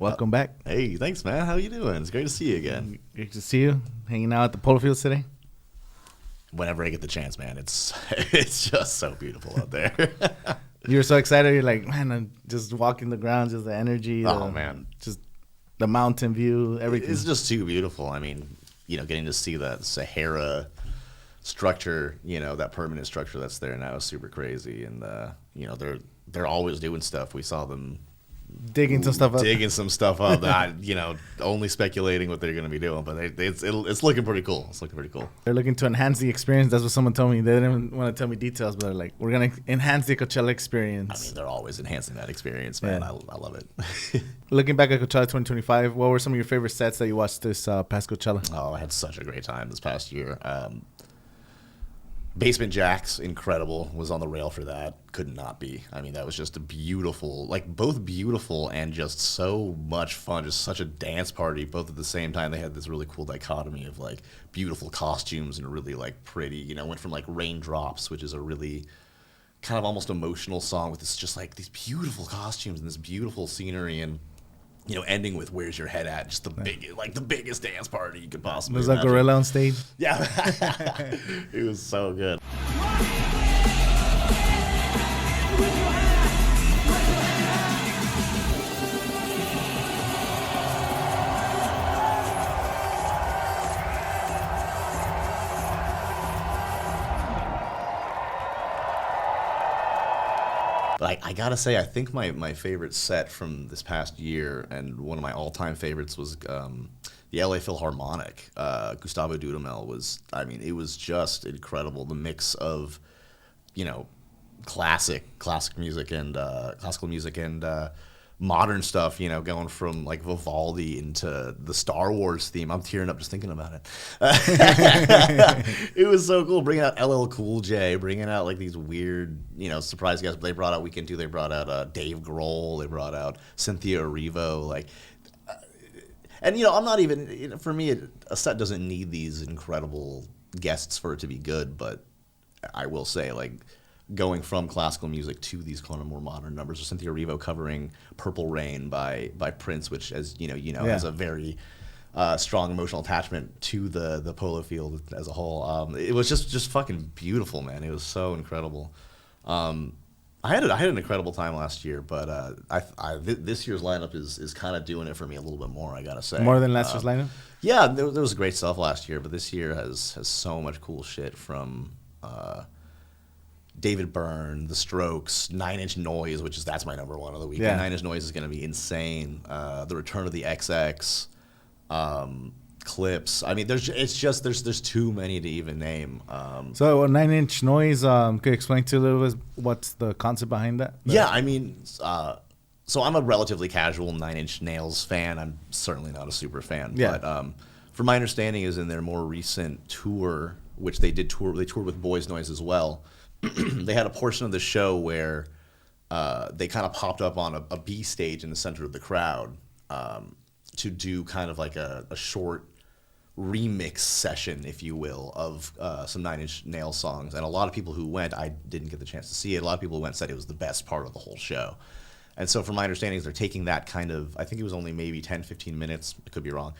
welcome back. Hey, thanks, man. How you doing? It's great to see you again. Great to see you. Hanging out at the polo fields today. Whenever I get the chance, man, it's just so beautiful out there. You were so excited. You're like, man, I'm just walking the ground, just the energy. Man. Just the mountain view, everything. It's just too beautiful. I mean, getting to see that Sahara structure, that permanent structure that's there now is super crazy. And, they're always doing stuff. We saw them digging some stuff up. That, only speculating what they're going to be doing. But it's looking pretty cool. They're looking to enhance the experience. That's what someone told me. They didn't want to tell me details, but they're like, we're going to enhance the Coachella experience. I mean, they're always enhancing that experience, man. Yeah. I love it. Looking back at Coachella 2025, what were some of your favorite sets that you watched this past Coachella? Oh, I had such a great time this past year. Basement Jaxx, incredible, was on the rail for that. Could not be. I mean, that was just a beautiful, both beautiful and just so much fun. Just such a dance party, both at the same time. They had this really cool dichotomy of beautiful costumes and really pretty. Went from Raindrops, which is a really kind of almost emotional song with this just these beautiful costumes and this beautiful scenery, and ending with "Where's Your Head At?" Just the biggest dance party you could possibly. Was that gorilla on stage? Yeah, it was so good. I gotta say, I think my favorite set from this past year, and one of my all-time favorites, was the LA Philharmonic. Gustavo Dudamel was, it was just incredible. The mix of, classic music and classical music and modern stuff, going from Vivaldi into the Star Wars theme. I'm tearing up just thinking about it. It was so cool, bringing out LL Cool J, bringing out these weird, surprise guests. They brought out Weekend 2, they brought out Dave Grohl, they brought out Cynthia Erivo, and I'm not even, for me, a set doesn't need these incredible guests for it to be good, but I will say, going from classical music to these kind of more modern numbers. So Cynthia Erivo covering "Purple Rain" by Prince, which, as has a very strong emotional attachment to the polo field as a whole. It was just fucking beautiful, man. It was so incredible. I had an incredible time last year, but this year's lineup is kind of doing it for me a little bit more, I gotta say. More than last year's lineup? Yeah, there was great stuff last year, but this year has so much cool shit from David Byrne, The Strokes, 9 Inch Noise, that's my number one of the weekend. Yeah. 9 Inch Noise is going to be insane. The Return of the XX, Clips. I mean, there's too many to even name. So 9 Inch Noise, could you explain to a little bit what's the concept behind that? Yeah, so I'm a relatively casual 9 Inch Nails fan. I'm certainly not a super fan. Yeah. But from my understanding is in their more recent tour, which they toured with Boys Noise as well. They had a portion of the show where they kind of popped up on a B stage in the center of the crowd to do kind of a short remix session, if you will, of some 9 Inch Nails songs. And a lot of people who went, I didn't get the chance to see it, a lot of people who went said it was the best part of the whole show. And so from my understanding is they're taking that kind of, I think it was only maybe 10, 15 minutes, I could be wrong,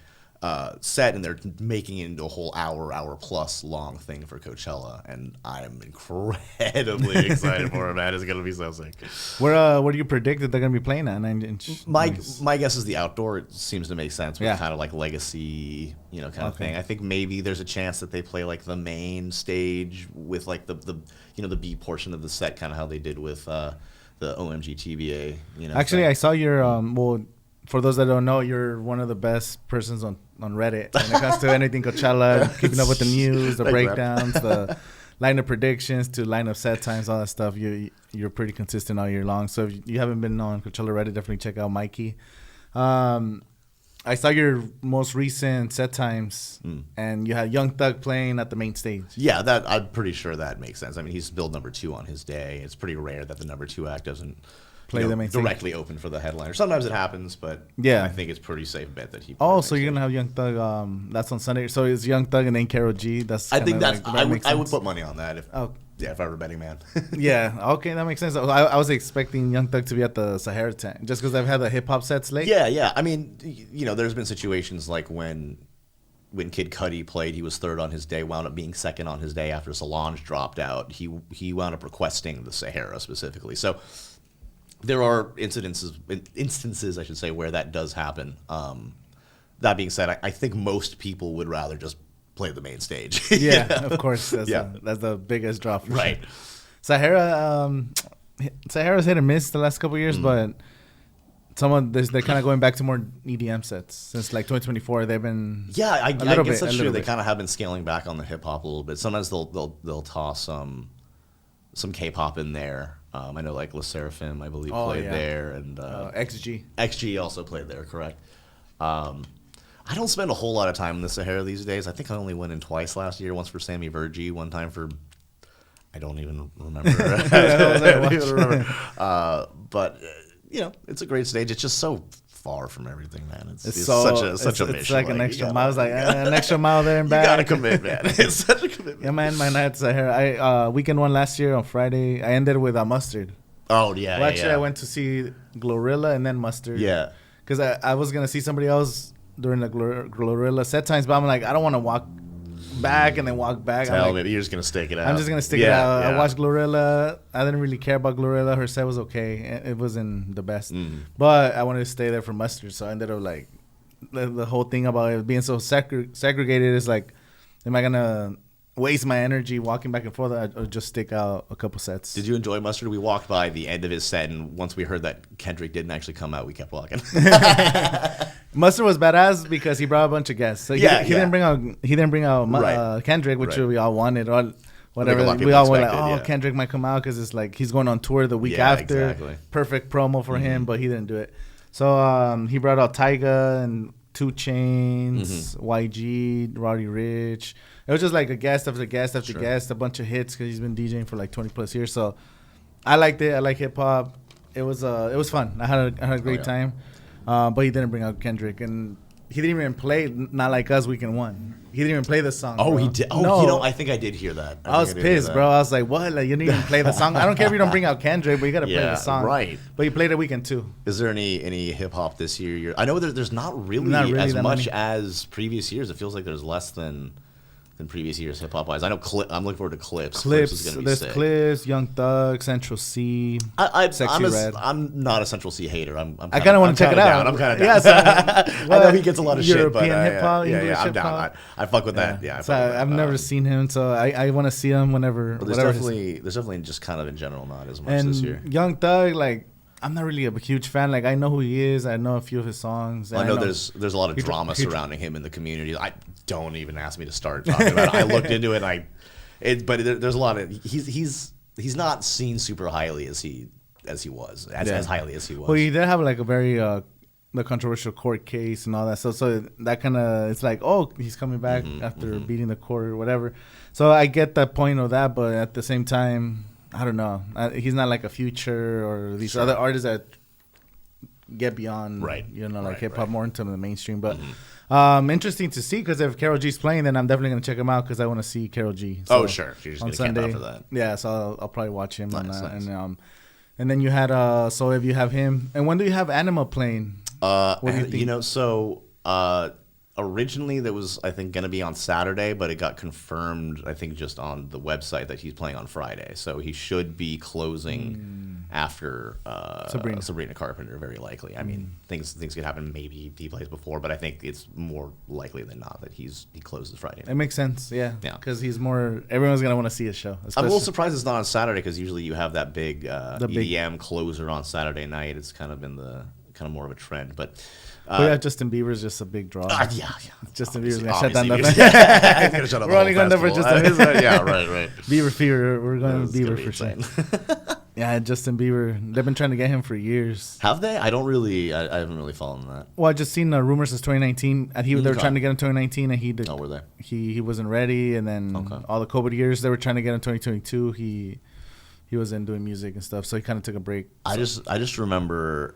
set, and they're making it into a whole hour plus long thing for Coachella, and I'm incredibly excited for it, man. It's gonna be so sick. Where do you predict that they're gonna be playing at 9 Inch? My guess is the outdoor. It seems to make sense with kind of legacy, kind of thing. I think maybe there's a chance that they play the main stage with the B portion of the set, kind of how they did with the OMG TBA. Actually, I saw your for those that don't know, you're one of the best persons on Reddit when it comes to anything Coachella, keeping up with the news, the breakdowns, the lineup predictions to lineup set times, all that stuff. You're pretty consistent all year long. So if you haven't been on Coachella Reddit, definitely check out Mikey. I saw your most recent set times, and you had Young Thug playing at the main stage. Yeah, I'm pretty sure that makes sense. I mean, he's billed number 2 on his day. It's pretty rare that the number 2 act doesn't play the main directly open for the headliner. Sometimes it happens, but I think it's pretty safe bet that he. Oh, so you're gonna have Young Thug. That's on Sunday. So it's Young Thug and then Karol G. I would put money on that. Yeah, if I were a betting man. Yeah, okay, that makes sense. I was expecting Young Thug to be at the Sahara tent just because I've had the hip hop sets late. Yeah. I mean, there's been situations like when Kid Cudi played, he was third on his day, wound up being second on his day after Solange dropped out. He wound up requesting the Sahara specifically. So there are instances, I should say, where that does happen. That being said, I think most people would rather just play the main stage. Yeah, of course. That's the biggest draw for right. Sure. Sahara's hit or miss the last couple of years, but they're kind of going back to more EDM sets since like 2024. They've been I guess that's true. They kind of have been scaling back on the hip hop a little bit. Sometimes they'll toss some K-pop in there. I know like Lazer and EDM, I believe, played there, and XG also played there. Correct. I don't spend a whole lot of time in the Sahara these days. I think I only went in twice last year. Once for Sammy Vergi, one time for I don't even remember. But it's a great stage. It's just so far from everything, man. It's such a mission. It's like an extra mile. It's like an extra mile there and back. You gotta commit, man. It's such a commitment. Yeah, man. My night at Sahara. Weekend one last year on Friday. I ended with Mustard. Oh yeah. Well, actually, I went to see Glorilla and then Mustard. Yeah. Because I was gonna see somebody else during the Glorilla set times, but I'm like, I don't want to walk back and then walk back. Maybe you're just gonna stick it out. I'm just gonna stick it out. I watched Glorilla. I didn't really care about Glorilla. Her set was okay. It wasn't the best, but I wanted to stay there for Mustard. So I ended up like the whole thing about it being so segregated is like, am I gonna waste my energy walking back and forth? Or just stick out a couple sets. Did you enjoy Mustard? We walked by the end of his set, and once we heard that Kendrick didn't actually come out, we kept walking. Mustard was badass because he brought a bunch of guests. So he didn't bring out Kendrick, which we all wanted. Or whatever. We all were like, Kendrick might come out because it's like he's going on tour the week after. Exactly. Perfect promo for him, but he didn't do it. So he brought out Tyga and 2 Chainz, YG, Roddy Ricch. It was just like a guest after guest after guest, a bunch of hits because he's been DJing for like 20 plus years. So I liked it. I like hip hop. It was fun. I had a great time. But he didn't bring out Kendrick, and he didn't even play Not Like Us Weekend 1. He didn't even play the song. Oh, bro. He did? Oh, no. I think I did hear that. I was pissed, bro. I was like, what? Like, you didn't even play the song? I don't care if you don't bring out Kendrick, but you got to play the song. Right. But he played it Weekend 2. Is there any hip-hop this year? I know there's not really as much as previous years. It feels like there's less than previous years hip hop wise. I know I'm looking forward to Clips. Clips is gonna be sick. Clips, Young Thug, Central C. I'm not a Central C hater. I kind of want to check it out. I'm kind of down. I know he gets a lot of European shit, but hip hop. I'm down. I fuck with that. Yeah. So I've never seen him, so I want to see him whenever. There's definitely just kind of in general not as much this year. Young Thug, like, I'm not really a huge fan. Like, I know who he is. I know a few of his songs. I know there's a lot of drama surrounding him in the community. I don't even ask me to start talking about it. I looked into it. But there's a lot of he's not seen super highly as highly as he was. Well, he did have like a very the controversial court case and all that. So that kind of, it's like, oh, he's coming back after beating the court or whatever. So I get the point of that, but at the same time, I don't know. He's not like a Future or these other artists that get beyond, hip hop more into the mainstream. But interesting to see, because if Karol G's playing, then I'm definitely gonna check him out because I want to see Karol G. So sure. You're just on gonna Sunday, camp out for that. Yeah, so I'll probably watch him on that. Nice. And then you had so if you have him, and when do you have Anima playing? What do you think? Originally, that was, I think, going to be on Saturday, but it got confirmed, I think, just on the website that he's playing on Friday. So he should be closing after Sabrina Carpenter, very likely. I mean, things could happen. Maybe he plays before, but I think it's more likely than not that he closes Friday. It makes sense, yeah. Because everyone's going to want to see his show. I'm a little surprised it's not on Saturday, because usually you have that big EDM closer on Saturday night. It's kind of been more of a trend, but Justin Bieber's just a big draw. Justin Bieber's gonna shut down the We're only going there for Justin Bieber. Yeah, right. Bieber fever. We're going with Bieber for sure. Yeah, Justin Bieber. They've been trying to get him for years. Have they? I haven't really followed that. Well, I just seen rumors since 2019. They were trying to get him 2019, and he did. Oh, were they? He wasn't ready, and then all the COVID years they were trying to get him 2022. He wasn't doing music and stuff, so he kind of took a break. I just remember.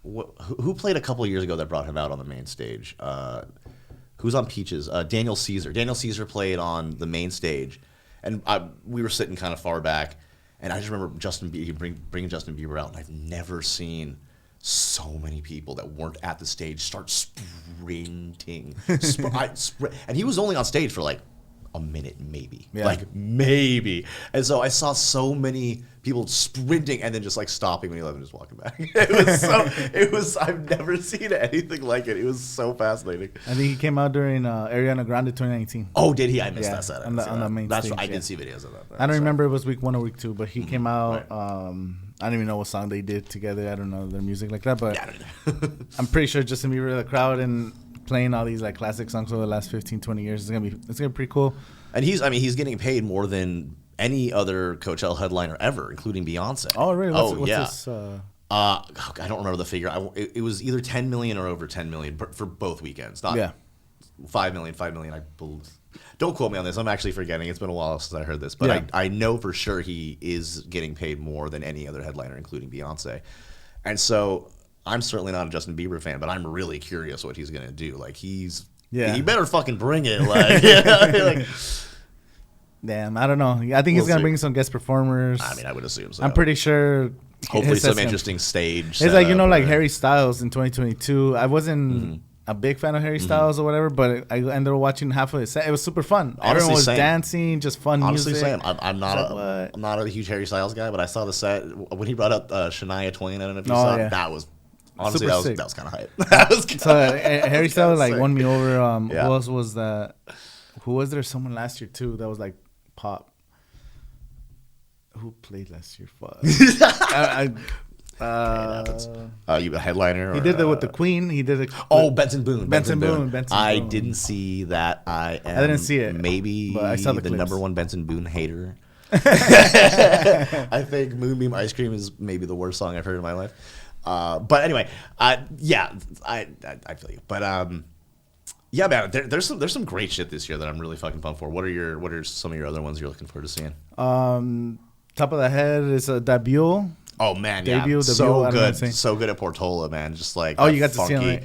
Who played a couple of years ago that brought him out on the main stage? Who's on Peaches? Daniel Caesar. Daniel Caesar played on the main stage, And we were sitting kind of far back, and I just remember bringing Justin Bieber out, and I've never seen so many people that weren't at the stage start sprinting. And he was only on stage for like a minute, maybe. Yeah. Like, maybe. And so I saw so many people sprinting and then just like stopping when he left and just walking back. I've never seen anything like it. It was so fascinating. I think he came out during Ariana Grande 2019. Oh, did he? I missed that set. On the main That's stage. Right. I did see videos of that. I don't remember if it was week 1 or week 2, but he came out. Right. I don't even know what song they did together. I don't know their music like that, but Yeah, I don't know. I'm pretty sure Justin Bieber, the crowd, and playing all these like classic songs over the last 15, 20 years. It's gonna be pretty cool. And he's getting paid more than any other Coachella headliner ever, including Beyonce. Oh, really? What's yeah. this, I don't remember the figure. It was either 10 million or over 10 million for both weekends. Not 5 million. I believe. Don't quote me on this. I'm actually forgetting. It's been a while since I heard this, but I know for sure he is getting paid more than any other headliner, including Beyonce. And so I'm certainly not a Justin Bieber fan, but I'm really curious what he's gonna do. Like he better fucking bring it. Like, damn, I don't know. I think he's gonna bring some guest performers. I mean, I would assume so. I'm pretty sure. Hopefully, some interesting stage. It's like like Harry Styles in 2022. I wasn't a big fan of Harry Styles or whatever, but I ended up watching half of his set. It was super fun. Everyone was dancing, just fun music. Honestly, I'm not a huge Harry Styles guy, but I saw the set when he brought up Shania Twain. I don't know if you saw it. That was. Honestly, that was kind of hype. So Harry Styles like won me over. Who else was that? Who was there? Someone last year too that was like pop. Who played last year? You a headliner? He did it with the Queen. He did it. Benson Boone. Benson Boone. I didn't see that. I didn't see it. Maybe but I saw the number one Benson Boone hater. I think Moonbeam Ice Cream is maybe the worst song I've heard in my life. But anyway, I feel you. But yeah, man, there's some great shit this year that I'm really fucking pumped for. What are some of your other ones you're looking forward to seeing? Top of the head is a debut. Oh man, debut, so good, so good at Portola, man. Just like you got to see him,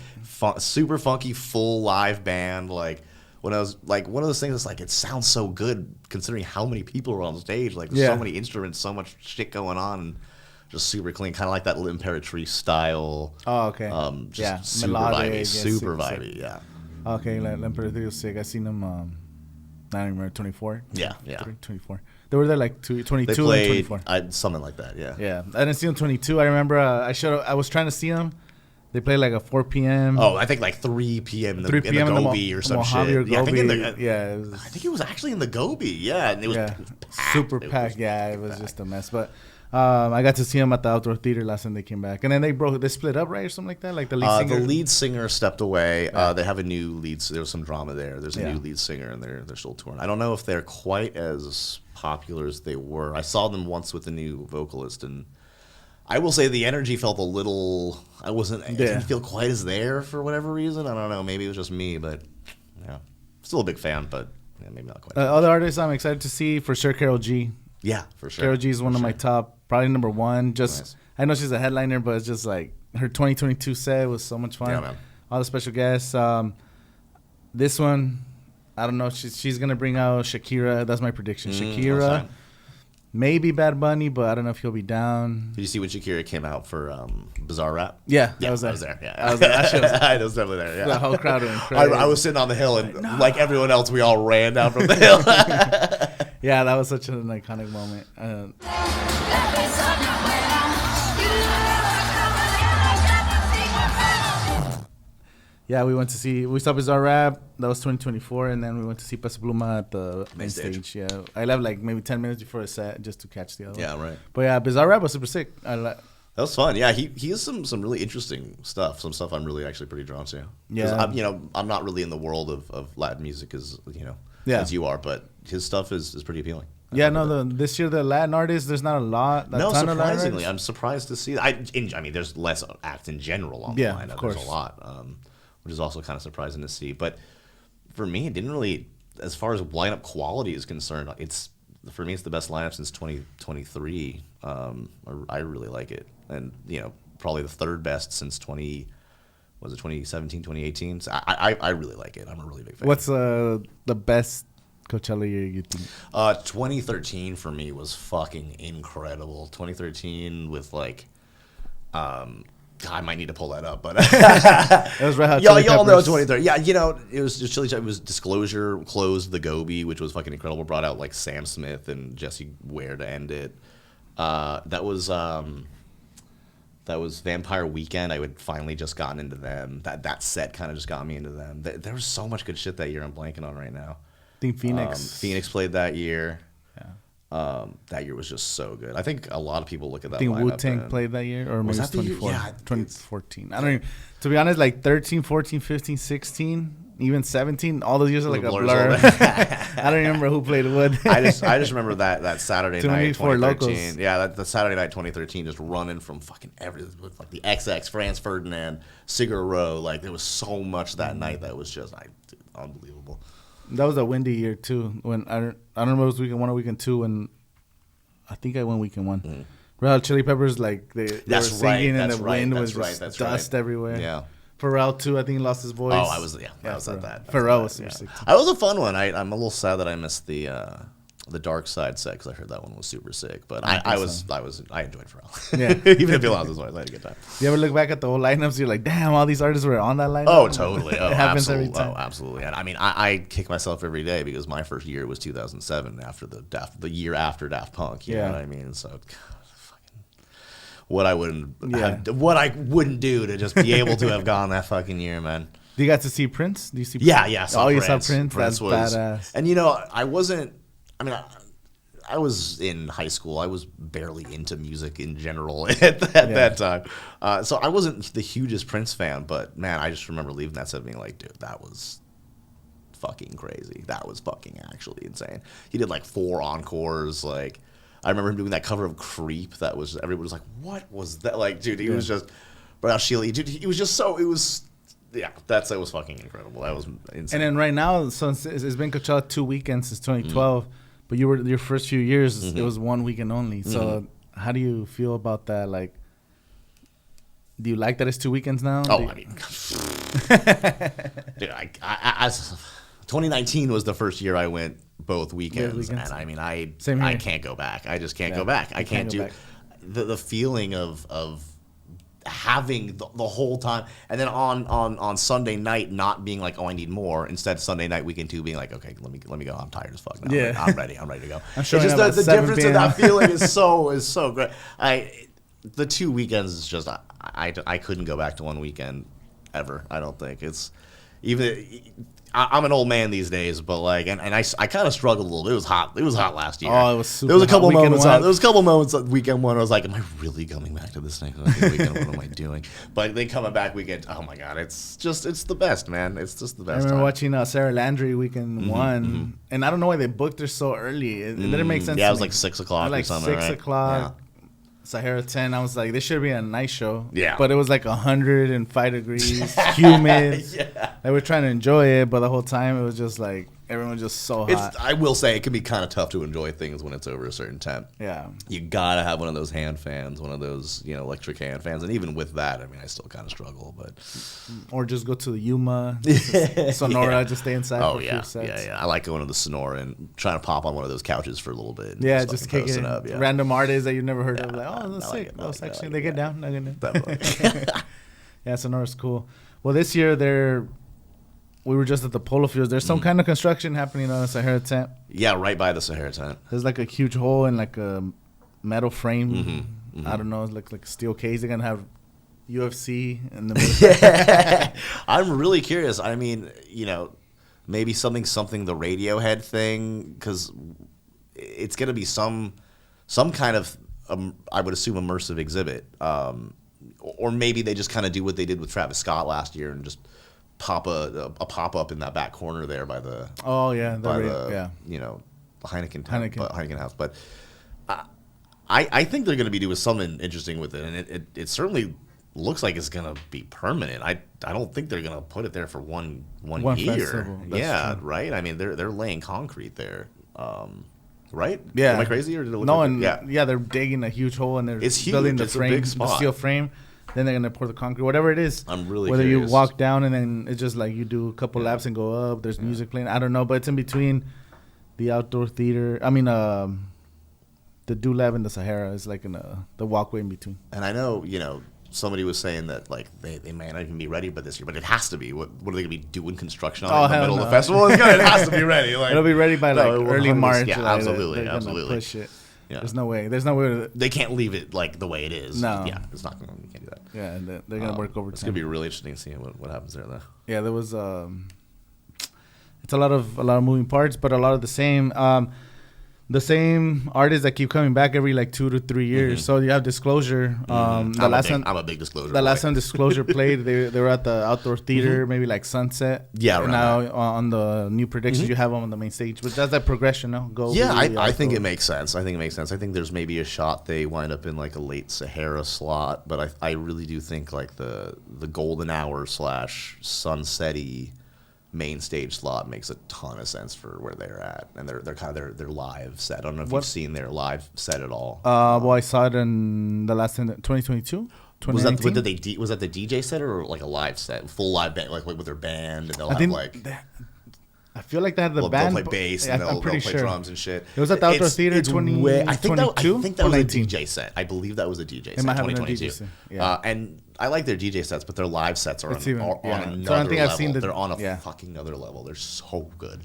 super funky, full live band. Like when I was like one of those things that's like it sounds so good considering how many people are on stage. Like there's so many instruments, so much shit going on. And just super clean, kind of like that L'Imperatrice style. Oh, okay. Just super melodic, vibey, super vibey. Sick. Yeah. Okay, L'Imperatrice was sick. I seen them. I don't remember 24. Yeah. 24. They were there like 22 they played, and 24. Something like that. Yeah. Yeah, I didn't see them 22. I remember I was trying to see them. They played like a 4 p.m. Oh, I think like 3 p.m. in the Gobi or some shit. Or I think it was actually in the Gobi. Yeah, and it was packed. Super packed. It was just a mess. But I got to see them at the outdoor theater last time they came back, and then they split up, right, or something like that. Like the lead singer. The lead singer stepped away. They have a new lead. There was some drama there. There's a new lead singer, and they're still touring. I don't know if they're quite as popular as they were. I saw them once with a new vocalist, and I will say the energy felt a little. I didn't feel quite as there for whatever reason. I don't know. Maybe it was just me, but yeah, still a big fan, but maybe not quite. Other artists I'm excited to see for sure. Karol G. Yeah, for sure. Karol G is one of my top, probably number one. Just I know she's a headliner, but it's just like her 2022 set was so much fun. Yeah, man. All the special guests. This one, I don't know. She's gonna bring out Shakira. That's my prediction. Shakira, maybe Bad Bunny, but I don't know if he'll be down. Did you see when Shakira came out for Bizarre Rap? Yeah, I was there. Yeah, I was there. I was definitely there. Yeah, the whole crowd went crazy. I was sitting on the hill, and like everyone else, we all ran down from the hill. Yeah, that was such an iconic moment. Yeah, we saw Bizarre Rap. That was 2024, and then we went to see Peso Pluma at the main stage. Yeah, I left like maybe 10 minutes before the set just to catch the other. Yeah, right. But yeah, Bizarre Rap was super sick. That was fun. Yeah, he has some really interesting stuff. Some stuff I'm really actually pretty drawn to. Yeah, I'm not really in the world of Latin music as you are, but his stuff is pretty appealing. This year the Latin artists, there's not a lot. Surprisingly, I'm surprised to see that. I mean, there's less acts in general on the lineup. Of course. There's a lot, which is also kind of surprising to see. But for me, it didn't really, as far as lineup quality is concerned, it's the best lineup since 2023. I really like it, and probably the third best since 2017, 2018. So I really like it. I'm a really big fan. What's the best Coachella year you think? 2013 for me was fucking incredible. 2013 with like, I might need to pull that up, but it was Red Hot Chili Peppers. Y'all know 2013. Yeah, you know, it was just Chili. It was Disclosure closed the Gobi, which was fucking incredible. Brought out like Sam Smith and Jesse Ware to end it. That was Vampire Weekend. I would finally just gotten into them. That set kind of just got me into them. There was so much good shit that year. I'm blanking on right now. I think Phoenix. Phoenix played that year. Yeah. That year was just so good. I think a lot of people look at that. I think Wu-Tang played that year, or maybe it was 2014. I don't even, to be honest, like 13, 14, 15, 16, even 17, all those years are like a blur. I don't remember who played what. I just remember that Saturday night 2013. Locals. Yeah, the Saturday night 2013 just running from fucking everything with like the XX, Franz Ferdinand, Sigur Rós. Like there was so much that night that was just unbelievable. That was a windy year too. When I don't remember if it was weekend 1 or weekend 2. When I think I went weekend 1. Mm. Red Hot Chili Peppers, like they were singing and the wind was just dust everywhere. Yeah. Pharrell too, I think he lost his voice. Oh, I was at that. Pharrell was super sick. That was a fun one. I'm a little sad that I missed the Dark Side set because I heard that one was super sick. But I enjoyed Pharrell. Yeah, even if he lost his voice, I had a good time. You ever look back at the old lineups? You're like, damn, all these artists were on that lineup. Oh, totally. Oh, it happens every time. Oh, absolutely. And I mean, I kick myself every day because my first year was 2007, after the year after Daft Punk. You know what I mean? So, God, what I wouldn't do to just be able to have gone that fucking year, man. Do you got to see Prince? Do you see? Yeah. Oh, you saw Prince? That's badass. And you know, I wasn't. I mean, I was in high school. I was barely into music in general at that time. So I wasn't the hugest Prince fan, but man, I just remember leaving that set being like, dude, that was fucking crazy. That was fucking actually insane. He did like 4 encores. Like, I remember him doing that cover of Creep. That was, everybody was like, what was that? Like, dude, he was just, Brad Sheely, dude, he was just so, it was fucking incredible. That was insane. And then right now, so it's been Coachella 2 weekends since 2012. But you were your first few years, it was 1 weekend only. So how do you feel about that? Like, do you like that it's 2 weekends now? Oh, I mean, dude, I 2019 was the first year I went both weekends. And I mean, I can't go back. I just can't go back. I can't do the feeling of having the whole time, and then on Sunday night not being like, oh, I need more. Instead, Sunday night weekend 2 being like, okay, let me go. I'm tired as fuck now. Yeah. I'm ready to go. I'm sure it's just the difference of that feeling is so great. The 2 weekends is just I couldn't go back to 1 weekend ever. I don't think it's even. I'm an old man these days, but like, and I kind of struggled a little bit. It was hot. It was hot last year. Oh, it was super. There was a couple moments. There was a couple moments on weekend 1. I was like, am I really coming back to this next weekend? What am I doing? But then coming back weekend, oh my god, it's the best, man. It's just the best. I remember watching Sarah Landry weekend 1, and I don't know why they booked her so early. It didn't make sense. Yeah, it was like 6 o'clock or something. Like 6 o'clock. Sahara 10. I was like, this should be a nice show. Yeah. But it was like 105 degrees, humid. Yeah. They were trying to enjoy it, but the whole time it was just like, everyone was just so hot. I will say it can be kind of tough to enjoy things when it's over a certain temp. Yeah. You gotta have one of those hand fans, one of those, electric hand fans. And even with that, I mean, I still kind of struggle, but. Or just go to the Yuma, Sonora, just stay inside for a few sets. Yeah. I like going to the Sonora and trying to pop on one of those couches for a little bit. Yeah, just kick it up. Yeah. Random artists that you've never heard of. Like, oh, that's sick. Section. They get down. Yeah, Sonora's cool. Well, this year we were just at the Polo Fields. There's some kind of construction happening on the Sahara tent. Yeah, right by the Sahara tent. There's like a huge hole in like a metal frame. I don't know, it's like a steel case. They're gonna have UFC in the middle. I'm really curious. I mean, maybe something the Radiohead thing, because it's gonna be some kind of I would assume immersive exhibit, or maybe they just kind of do what they did with Travis Scott last year and just pop a pop up in that back corner there by the the Heineken House. But I think they're going to be doing something interesting with it, and it certainly looks like it's going to be permanent. I don't think they're going to put it there for one year. Festival. That's true. Right. I mean, they're laying concrete there. Right? Yeah. Am I crazy, or did it look they're digging a huge hole and they're building the frame, the steel frame. Then they're gonna pour the concrete, whatever it is. I'm really whether curious. You walk down and then it's just like you do a couple laps and go up. There's music playing. I don't know, but it's in between the outdoor theater. I mean, the Dulab in the Sahara is like in the walkway in between. And I know, somebody was saying that like they may not even be ready by this year, but it has to be. What are they gonna be doing construction on in the middle of the festival? It has to be ready. Like, it'll be ready by early March. Yeah, absolutely. Push it. Yeah. There's no way. They can't leave it like the way it is. No. Yeah, it's not gonna. You can't do that. Yeah, and they're gonna work overtime. It's gonna be really interesting seeing what happens there, though. Yeah, there was. It's a lot of moving parts, but a lot of the same. The same artists that keep coming back every like 2 to 3 years. So you have Disclosure. I'm a big Disclosure. The last time Disclosure played, they were at the outdoor theater, maybe like Sunset. Yeah, right. Now on the new predictions, you have them on the main stage. But that's that progression, no? I think it makes sense. I think there's maybe a shot they wind up in like a late Sahara slot, but I really do think like the golden hour / sunset-y main stage slot makes a ton of sense for where they're at, and they're kind of their live set. I don't know if you've seen their live set at all. Well, I saw it in the last 2022. Was that the DJ set or like a live set, full live band, like with their band, and they'll have like. I feel like they had the band. They'll play bass and they'll play drums and shit. It was at the Outdoor Theater 2022. I think that was a DJ set. I believe that was a DJ set. 2022. Yeah. And I like their DJ sets, but their live sets are on another level. They're on a fucking other level. They're so good.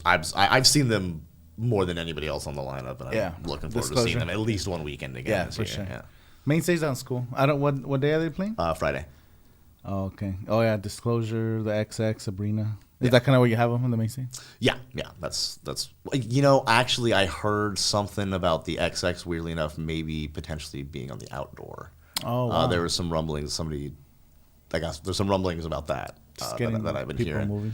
I've seen them more than anybody else on the lineup, and I'm looking forward to seeing them at least one weekend again. Yeah, for sure. Yeah. Main stage sounds cool. What day are they playing? Friday. Oh, okay. Oh yeah, Disclosure, the XX, Sabrina. Is that kind of where you have them on the main stage? Yeah. That's actually I heard something about the XX, weirdly enough, maybe potentially being on the outdoor. Oh, wow. There was some rumblings. There's some rumblings about that that I've been hearing. Moving.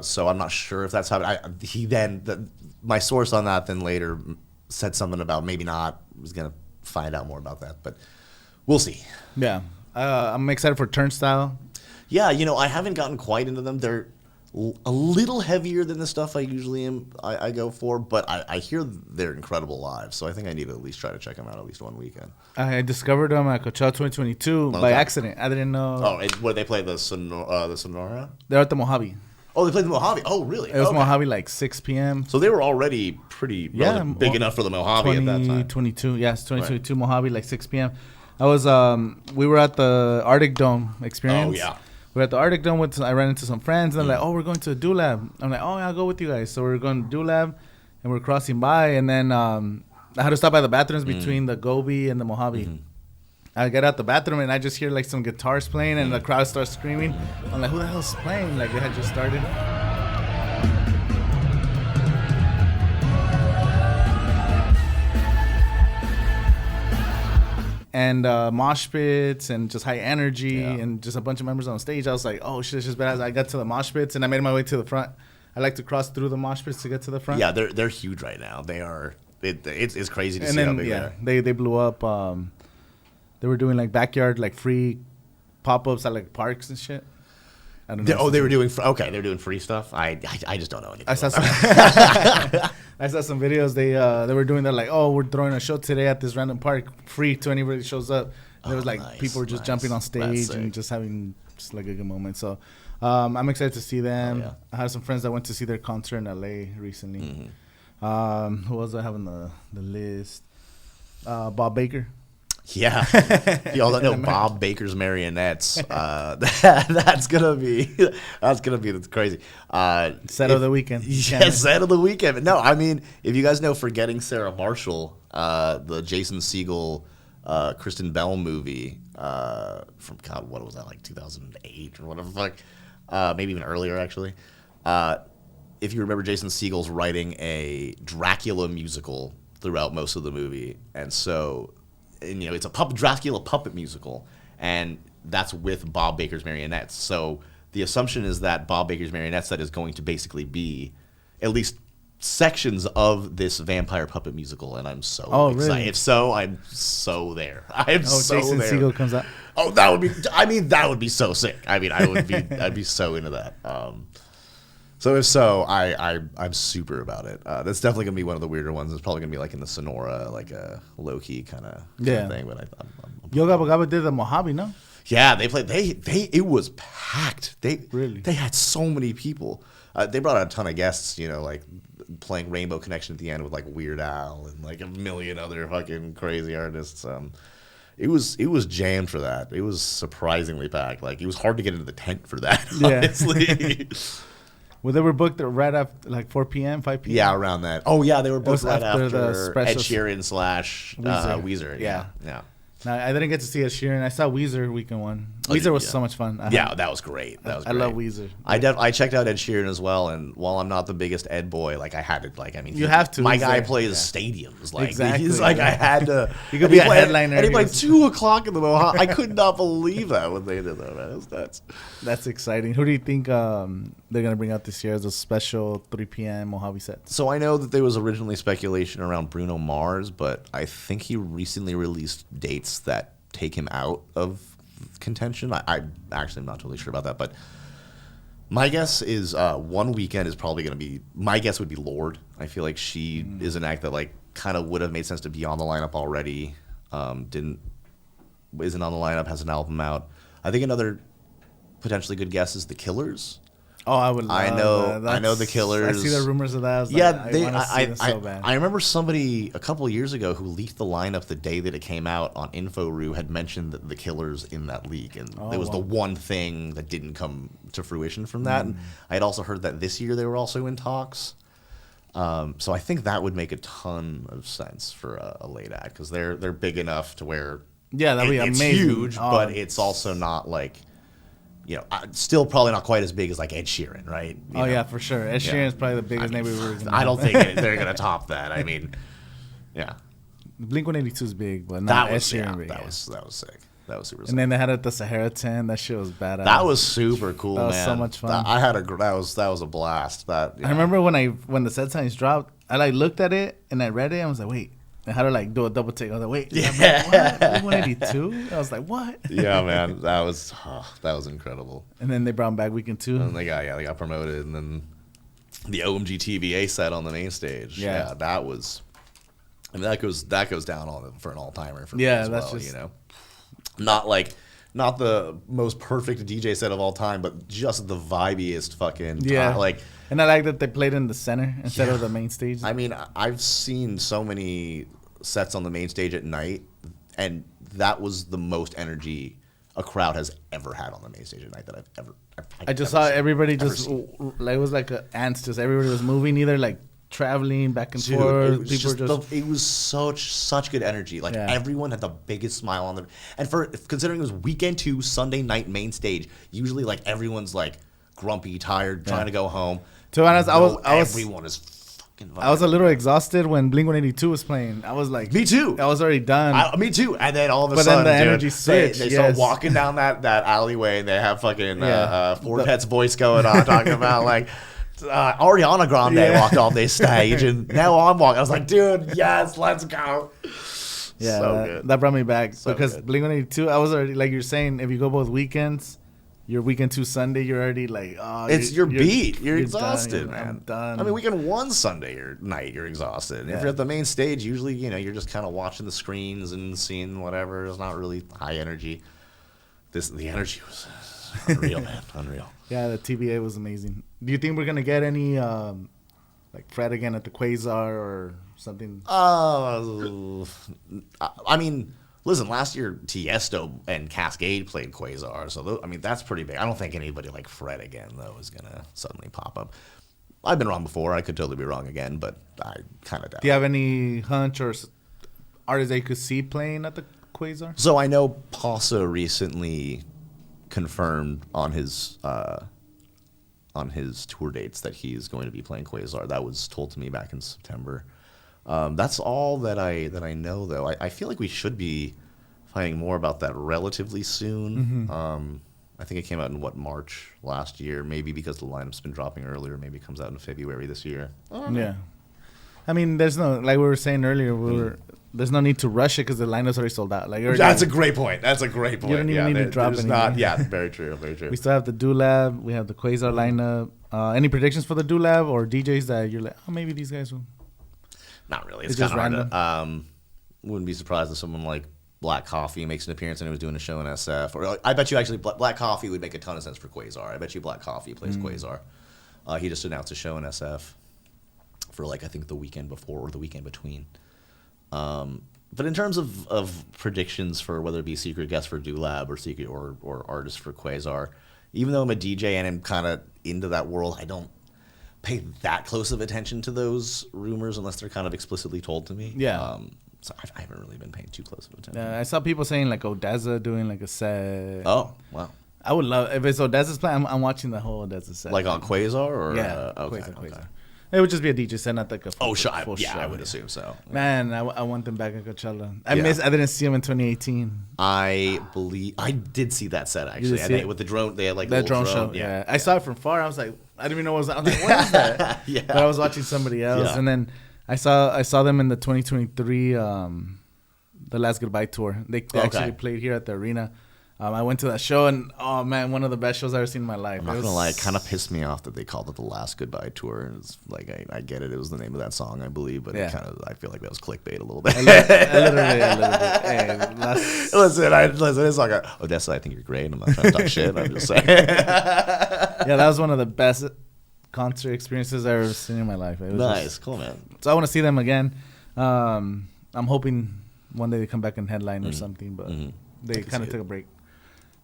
So I'm not sure if that's happening. My source on that then later said something about maybe not. I was gonna find out more about that, but we'll see. Yeah, I'm excited for Turnstile. Yeah, I haven't gotten quite into them. They're a little heavier than the stuff I usually I go for, but I hear they're incredible live, so I think I need to at least try to check them out at least one weekend. I discovered them at Coachella 2022 by accident. I didn't know. Oh, where they play the Sonora? They're at the Mojave. Oh, they played the Mojave. Oh, really? It was Mojave like 6 p.m. So they were already pretty big enough for the Mojave at that time. 2022, yes, 2022 right. Mojave like 6 p.m. I was we were at the Arctic Dome experience. Oh yeah. We're at the Arctic Dome I ran into some friends and they're like, oh, we're going to the Dulab. I'm like, oh yeah, I'll go with you guys. So we're going to Dulab and we're crossing by, and then I had to stop by the bathrooms between the Gobi and the Mojave. Mm-hmm. I get out the bathroom and I just hear like some guitars playing and the crowd starts screaming. I'm like, who the hell's playing? Like they had just started. And mosh pits and just high energy and just a bunch of members on stage. I was like, oh shit, it's just badass. I got to the mosh pits and I made my way to the front. I like to cross through the mosh pits to get to the front. Yeah, they're huge right now. They are. It's crazy to see how big they are. They blew up. They were doing like backyard like free pop-ups at like parks and shit. I don't know. They were doing they were doing free stuff. I just don't know anything. I saw some videos. They were doing that like, oh, we're throwing a show today at this random park, free to anybody that shows up. And there was like people were just jumping on stage and just having just like a good moment. So I'm excited to see them. Oh, yeah. I had some friends that went to see their concert in LA recently. Mm-hmm. Who else do I have on the list? Bob Baker. Yeah, y'all don't know Bob Baker's Marionettes. That's gonna be crazy. Set of the weekend. Yeah, set of the weekend. But no, I mean, if you guys know Forgetting Sarah Marshall, the Jason Segel, Kristen Bell movie from what was that, like 2008 or whatever the fuck, maybe even earlier actually. If you remember, Jason Segel's writing a Dracula musical throughout most of the movie, and so. And, it's a Dracula puppet musical, and that's with Bob Baker's Marionettes. So the assumption is that Bob Baker's Marionette set is going to basically be at least sections of this vampire puppet musical, and I'm so excited. Really? If so, I'm so there. I'm so Jason there. Segel comes out. Oh, that would be so sick. I mean, I'd be so into that. So if so, I'm super about it. That's definitely gonna be one of the weirder ones. It's probably gonna be like in the Sonora, like a low key kind of thing. But Yo Gabba Gabba did the Mojave, no? Yeah, they played. It was packed. Really? They had so many people. They brought out a ton of guests, like playing Rainbow Connection at the end with like Weird Al and like a million other fucking crazy artists. It was jammed for that. It was surprisingly packed. Like, it was hard to get into the tent for that, honestly. Well, they were booked right after like 4 p.m., 5 p.m. Yeah, around that. Oh, yeah, they were booked right after the Ed Sheeran / Weezer. Yeah. No, I didn't get to see Ed Sheeran. I saw Weezer weekend one. Weezer was so much fun. That was great. I love Weezer. I checked out Ed Sheeran as well, and while I'm not the biggest Ed boy, like I had to, you have to. My guy plays stadiums, like exactly. He's like I had to. You could be a headliner. And he played 2:00 in the Mojave. I could not believe that when they did that, man. That's exciting. Who do you think they're gonna bring out this year as a special 3 p.m. Mojave set? So I know that there was originally speculation around Bruno Mars, but I think he recently released dates that take him out of contention. I actually am not totally sure about that, but my guess is one weekend is probably going to be. My guess would be Lorde. I feel like she is an act that like kind of would have made sense to be on the lineup already. Isn't on the lineup, has an album out. I think another potentially good guess is The Killers. Oh, I would love I know The Killers. I see the rumors of that. I remember somebody a couple of years ago who leaked the lineup the day that it came out on InfoRoo had mentioned The Killers in that leak, and it was the one thing that didn't come to fruition from that. And I had also heard that this year they were also in talks. So I think that would make a ton of sense for a late act because they're big enough to where that'd be amazing. It's huge, but it's also not like. Still probably not quite as big as like Ed Sheeran, right? Yeah, for sure. Ed Sheeran is probably the biggest name we've ever seen. I don't think they're going to top that. I mean, yeah. Blink-182 is big, but not Ed Sheeran big. That was sick. That was super sick. And then they had it at the Sahara tent. That shit was badass. That was super cool, man. That was so much fun. That was a blast. I remember when the set signs dropped, I like looked at it and I read it and I was like, wait. I had to like do a double take. I was like, wait, what? 182? I was like, what? Yeah, man, that was incredible. And then they brought him back weekend 2. And they got promoted, and then the OMG TVA set on the main stage. Yeah, that was. I mean, that goes down for an all timer for me as well. Just, not the most perfect DJ set of all time, but just the vibiest fucking And I like that they played in the center instead of the main stage. I mean, I've seen so many sets on the main stage at night, and that was the most energy a crowd has ever had on the main stage at night that I've ever. I just saw everybody just like it was like ants. Just everybody was moving, either like traveling back and forth. It was such good energy. Like everyone had the biggest smile on them, and considering it was weekend 2, Sunday night main stage, usually like everyone's like grumpy, tired, trying to go home. To be honest, everyone is fucking violent. I was a little exhausted when Blink-182 was playing. I was like, me too. I was already done. Me too. And then all of a sudden, then the energy switched. They start walking down that alleyway, and they have fucking Fortet's voice going on, talking about like Ariana Grande walked off this stage, and now I'm walking. I was like, dude, yes, let's go. Yeah, so that brought me back because good. Blink-182. I was already like you're saying, if you go both weekends. Your weekend 2 Sunday, you're already like, you're beat. You're exhausted, man. I'm done. I mean, weekend 1 Sunday night, you're exhausted. Yeah. If you're at the main stage, usually, you're just kind of watching the screens and seeing whatever. It's not really high energy. The energy was unreal, man. Unreal. Yeah, the TVA was amazing. Do you think we're gonna get any like Fred again at the Quasar or something? I mean. Listen, last year Tiesto and Cascade played Quasar, so that's pretty big. I don't think anybody like Fred again though is gonna suddenly pop up. I've been wrong before. I could totally be wrong again, but I kind of doubt. Do you have any hunch or artists that you could see playing at the Quasar? So I know Pasa recently confirmed on his tour dates that he's going to be playing Quasar. That was told to me back in September. That's all that I know, though. I feel like we should be finding more about that relatively soon. Mm-hmm. I think it came out in March last year. Maybe because the lineup's been dropping earlier. Maybe it comes out in February this year. Yeah, I mean, there's no, like we were saying earlier, there's no need to rush it because the lineup's already sold out. Like that's a great point. You don't even need to drop anything. Yeah, very true. Very true. We still have the Do Lab. We have the Quasar lineup. Any predictions for the Do Lab or DJs that you're like, maybe these guys will? Not really. It's just random. Wouldn't be surprised if someone like Black Coffee makes an appearance and he was doing a show in SF. Or I bet you actually Black Coffee would make a ton of sense for Quasar. I bet you Black Coffee plays Quasar. He just announced a show in SF for like I think the weekend before or the weekend between. But in terms of predictions for whether it be secret guest for Doolab or secret or artist for Quasar, even though I'm a DJ and I'm kind of into that world, I don't pay that close of attention to those rumors unless they're kind of explicitly told to me. Yeah. So I haven't really been paying too close of attention. Yeah, I saw people saying like Odessa doing like a set. Oh, wow. I would love if it's Odessa's plan. I'm watching the whole Odessa set. Like on Quasar or Quasar. It would just be a DJ set, not like a full show. Full show. I would assume so. Man, I want them back at Coachella. I didn't see them in 2018. I believe I did see that set actually. And with the drone, they had like that drone show. Yeah. I saw it from far. I was like, I didn't even know what was. I was like, what is that? Yeah. But I was watching somebody else, and then I saw them in the 2023 the Last Goodbye tour. They actually played here at the arena. I went to that show, and oh man, one of the best shows I've ever seen in my life. I'm not gonna lie, it kind of pissed me off that they called it the Last Goodbye tour. It's like I get it; it was the name of that song, I believe, but it I feel like that was clickbait a little bit. a little bit. Hey, listen, it's like Odessa. I think you're great. I'm not trying to talk shit. I'm just saying. Yeah, that was one of the best concert experiences I've ever seen in my life. It was nice, cool, man. So I want to see them again. I'm hoping one day they come back and headline or something, but they kind of took a break.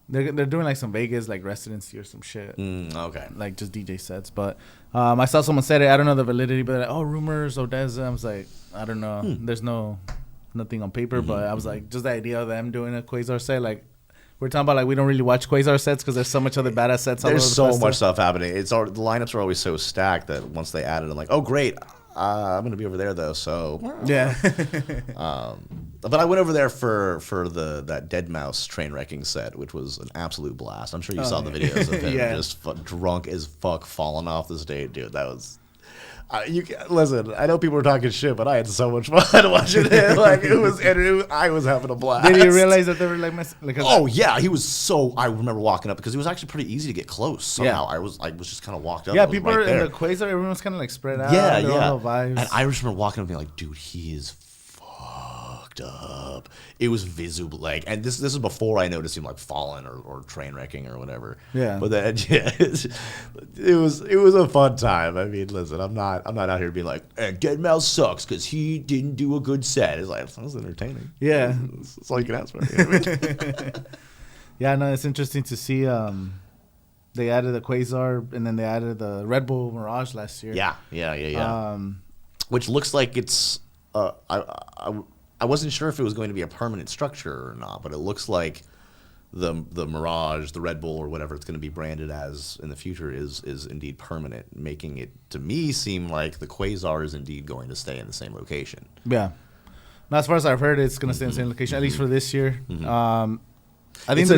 They're doing like some Vegas like residency or some shit. Okay. Like just DJ sets. But I saw someone said it. I don't know the validity, but like, rumors, Odessa. I was like, I don't know. There's nothing on paper, but I was like, just the idea of them doing a Quasar set. Like we're talking about like we don't really watch Quasar sets because there's so much other badass sets. There's so much stuff happening. The lineups are always so stacked that once they add it, I'm like, oh great. I'm gonna be over there though, so yeah. But I went over there for that Dead Mouse train wrecking set, which was an absolute blast. I'm sure you saw the videos of him just drunk as fuck, falling off the stage, dude. That was. Listen, I know people were talking shit, but I had so much fun watching it. Like I was having a blast. Did you realize that they were like messing? Oh yeah, he was so. I remember walking up because it was actually pretty easy to get close. Somehow I was just kind of walked up. Yeah, people are in the Quasar. Everyone's kind of like spread out. Yeah. Vibes. And I just remember walking up and being like, dude, he is fucked up. It was visible, like, and this is before I noticed him like falling or train wrecking or whatever. Yeah. But then it was a fun time. I mean, listen, I'm not out here being like, Dead Mouse sucks because he didn't do a good set. It's like, that was entertaining. Yeah. That's all you can ask for. You know what I mean? Yeah, no, it's interesting to see. They added the Quasar and then they added the Red Bull Mirage last year. Yeah. Which looks like it's I wasn't sure if it was going to be a permanent structure or not, but it looks like the Mirage, the Red Bull, or whatever it's going to be branded as in the future is indeed permanent, making it to me seem like the Quasar is indeed going to stay in the same location. Yeah. Now, as far as I've heard, it's going to stay in the same location, at least for this year. I think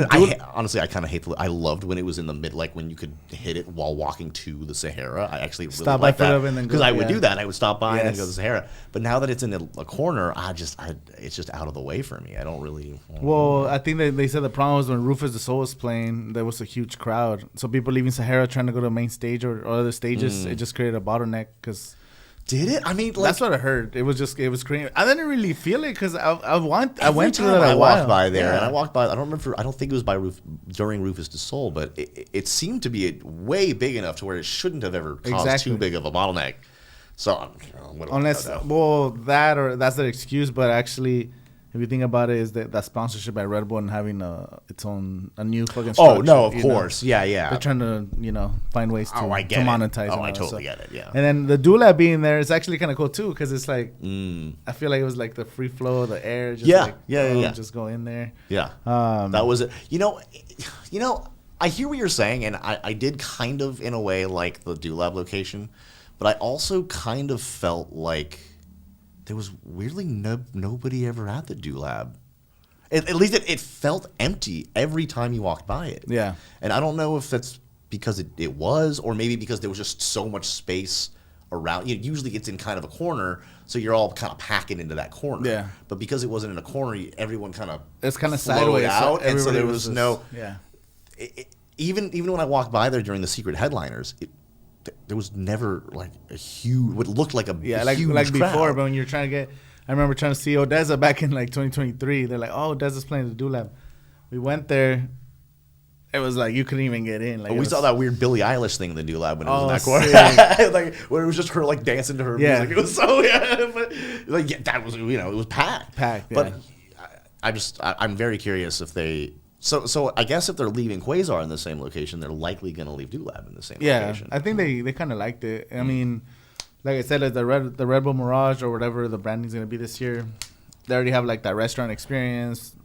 honestly, I kind of hate I loved when it was in the mid, like when you could hit it while walking to the Sahara. I actually really liked that because I would do that. I would stop by and then go to the Sahara. But now that it's in a corner, it's just out of the way for me. I don't really. Well, I think they said the problem was when Rufus the Soul was playing, there was a huge crowd. So people leaving Sahara trying to go to the main stage or other stages, it just created a bottleneck because. Did it? I mean, like, that's what I heard. It was creating. I didn't really feel it because I went through that. I walked by there, and I walked by. I don't remember. I don't think it was during Rufus the Soul, but it seemed to be way big enough to where it shouldn't have ever caused too big of a bottleneck. So, that's the excuse. But actually, if you think about it, is that sponsorship by Red Bull and having a new fucking structure. Oh no, of course, yeah. They're trying to find ways to monetize. I totally get it. Yeah. And then the Doolab being there is actually kind of cool too because it's like I feel like it was like the free flow of the air. Just go in there. Yeah. That was it. You know, I hear what you're saying, and I did kind of in a way like the Doolab location, but I also kind of felt like. There was weirdly nobody ever at the Doolab. At least it felt empty every time you walked by it. Yeah. And I don't know if that's because it was, or maybe because there was just so much space around. Usually it's in kind of a corner, so you're all kind of packing into that corner. Yeah. But because it wasn't in a corner, everyone kind of it's kind of sideways out, and so there was no. Yeah. Even when I walked by there during the secret headliners. There was never like a huge, what looked like a huge like crowd. before, but when you're trying to get, I remember trying to see Odessa back in like 2023. They're like, oh, Odessa's playing the Dulab. We went there. It was like you couldn't even get in. Like we saw that weird Billie Eilish thing in the Dulab when it was in that corner. Like when it was just her like dancing to her music. It was so but, like that was it was packed. Packed. But I'm very curious if they. So I guess if they're leaving Quasar in the same location, they're likely going to leave Dulab in the same location. I think they kind of liked it. I mean, like I said, the Red Bull Mirage or whatever the branding's going to be this year, they already have like that restaurant experience.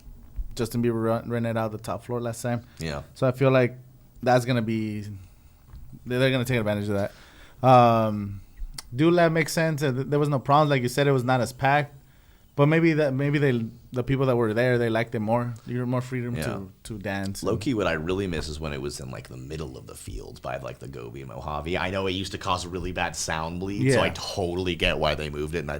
Justin Bieber rented out the top floor last time. Yeah. So I feel like that's going to be – they're going to take advantage of that. Dulab makes sense. There was no problem. Like you said, it was not as packed. But maybe the people that were there, they liked it more. You're more freedom to dance. Low key, what I really miss is when it was in like the middle of the field by like the Gobi and Mojave. I know it used to cause a really bad sound bleed, so I totally get why they moved it, and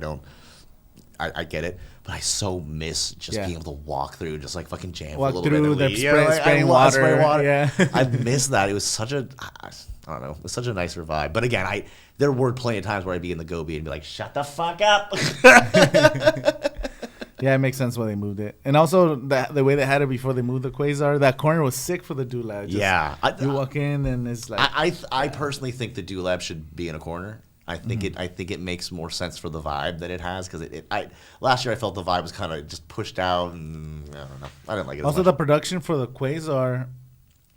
I get it. But I so miss just being able to walk through, just like fucking jam for a little bit. Walk through, spraying water. Yeah, I miss that. It was such a, I don't know, it was such a nicer vibe. But again, there were plenty of times where I'd be in the Gobi and be like, shut the fuck up. Yeah, it makes sense why they moved it. And also, the way they had it before they moved the Quasar, that corner was sick for the Dulab. You walk in and it's like... I personally think the Dulab should be in a corner. I think it makes more sense for the vibe that it has, because last year I felt the vibe was kind of just pushed out, and I don't know. I didn't like it. Also, the production for the Quasar,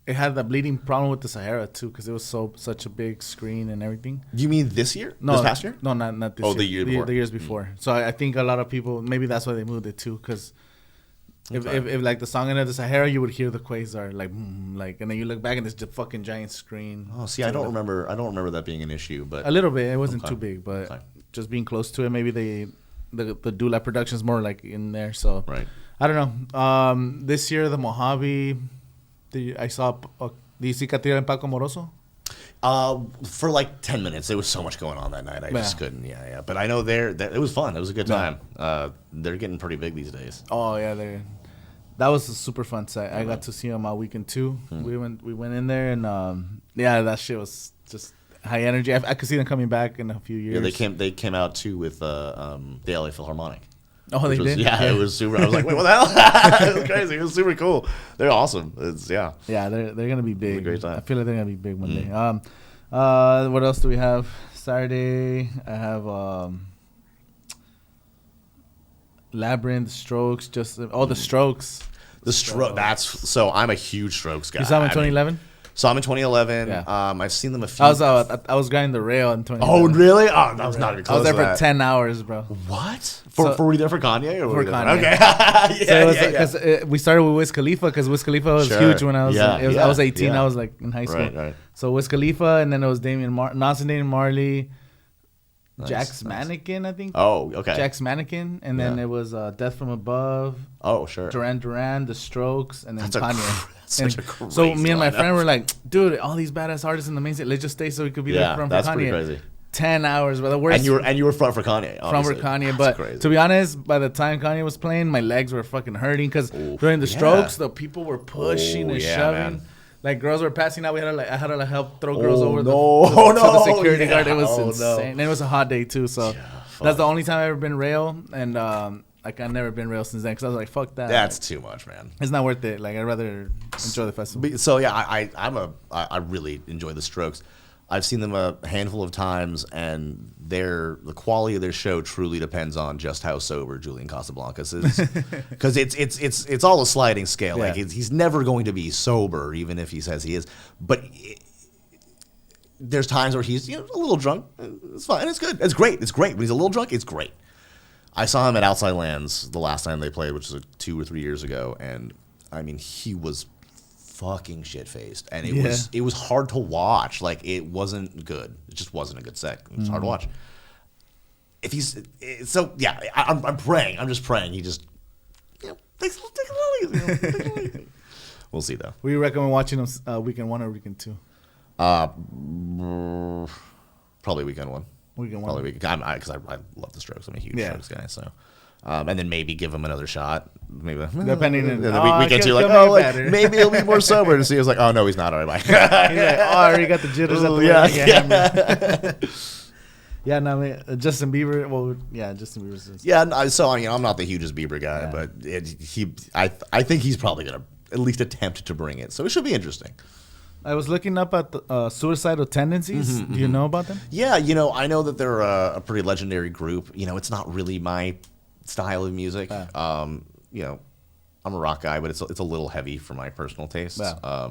it had that bleeding problem with the Sahara too, because it was such a big screen and everything. You mean this year? No, this past year? No, not this year. Oh, the year before. The years before. So I think a lot of people, maybe that's why they moved it too, because if like the song in the Sahara, you would hear the Quasar like, and then you look back and it's just fucking giant screen. Oh, see, I don't remember that being an issue, but a little bit. It wasn't too big, but just being close to it, maybe the Dulab production's more like in there. So I don't know. This year the Mojave, I saw. Do you see Catira and Paco Moroso? For like 10 minutes. There was so much going on that night. I just couldn't. Yeah. But I know it was fun. It was a good time. They're getting pretty big these days. Oh yeah, that was a super fun set. I got to see them all weekend too. We went in there and that shit was just high energy. I could see them coming back in a few years. Yeah, they came out too with the LA Philharmonic. Oh, they did? Yeah, it was super. I was like, wait, what the hell? It was crazy. It was super cool. They're awesome. Yeah, they're gonna be big. It was a great time. I feel like they're gonna be big one day. What else do we have? Saturday, I have Labyrinth, Strokes. The Strokes. The Strokes. So I'm a huge Strokes guy. You saw them in 2011? Saw them in 2011. Yeah. I've seen them a few. I was riding the rail in 2011. Oh, really? Oh, that was not even close. I was there for 10 hours, bro. What? Were you there for Kanye? Or for Kanye. Okay. Because we started with Wiz Khalifa, because Wiz Khalifa was huge when I was I was 18. I was like in high school. Right. So Wiz Khalifa, and then it was Nas and Damian Marley, Nice, Jack's Mannequin, I think. Oh, okay. Jack's Mannequin, and then it was Death from Above. Oh, sure. Duran, The Strokes, and then Kanye. Such a crazy So me and my friend were like, dude, all these badass artists in the main stage, let's just stay so we could be there front for Kanye. That's pretty crazy. 10 hours, bro. The worst. And you were front for Kanye. Front for Kanye, but crazy. To be honest, by the time Kanye was playing, my legs were fucking hurting, because during the Strokes, the people were pushing and shoving. Man. Like, girls were passing out. I had to help throw girls over the security guard. It was insane. And it was a hot day too, so that's the only time I've ever been rail, and like I've never been rail since then, because I was like, fuck that. That's too much, man. It's not worth it. Like, I'd rather enjoy the festival. So yeah, I really enjoy the Strokes. I've seen them a handful of times, and the quality of their show truly depends on just how sober Julian Casablancas is, because it's all a sliding scale. Like, he's never going to be sober, even if he says he is. But there's times where he's a little drunk. It's fine. It's good. It's great. It's great. When he's a little drunk, it's great. I saw him at Outside Lands the last time they played, which was 2 or 3 years ago, and I mean, he was fucking shit-faced, and it was hard to watch. Like, it wasn't good. It just wasn't a good set. It was hard to watch. If he's I'm praying. I'm just praying. He just takes it easy. We'll see though. We recommend watching them weekend 1 or weekend 2. Probably weekend 1. Weekend 1. Probably weekend, because I love the Strokes. I'm a huge Strokes guy, so. And then maybe give him another shot. Maybe depending on weekend 2, like, maybe he'll be more sober to see. I was like, oh no, he's not. All right, bye. He's like, I already got the jitters at the Yeah, no, I mean, Justin Bieber. Well, yeah, Justin Bieber's. Yeah, I'm not the hugest Bieber guy, but I think he's probably gonna at least attempt to bring it. So it should be interesting. I was looking up at the suicidal tendencies. Do you know about them? Yeah, I know that they're a pretty legendary group. It's not really my style of music. I'm a rock guy, but it's a little heavy for my personal taste. Yeah.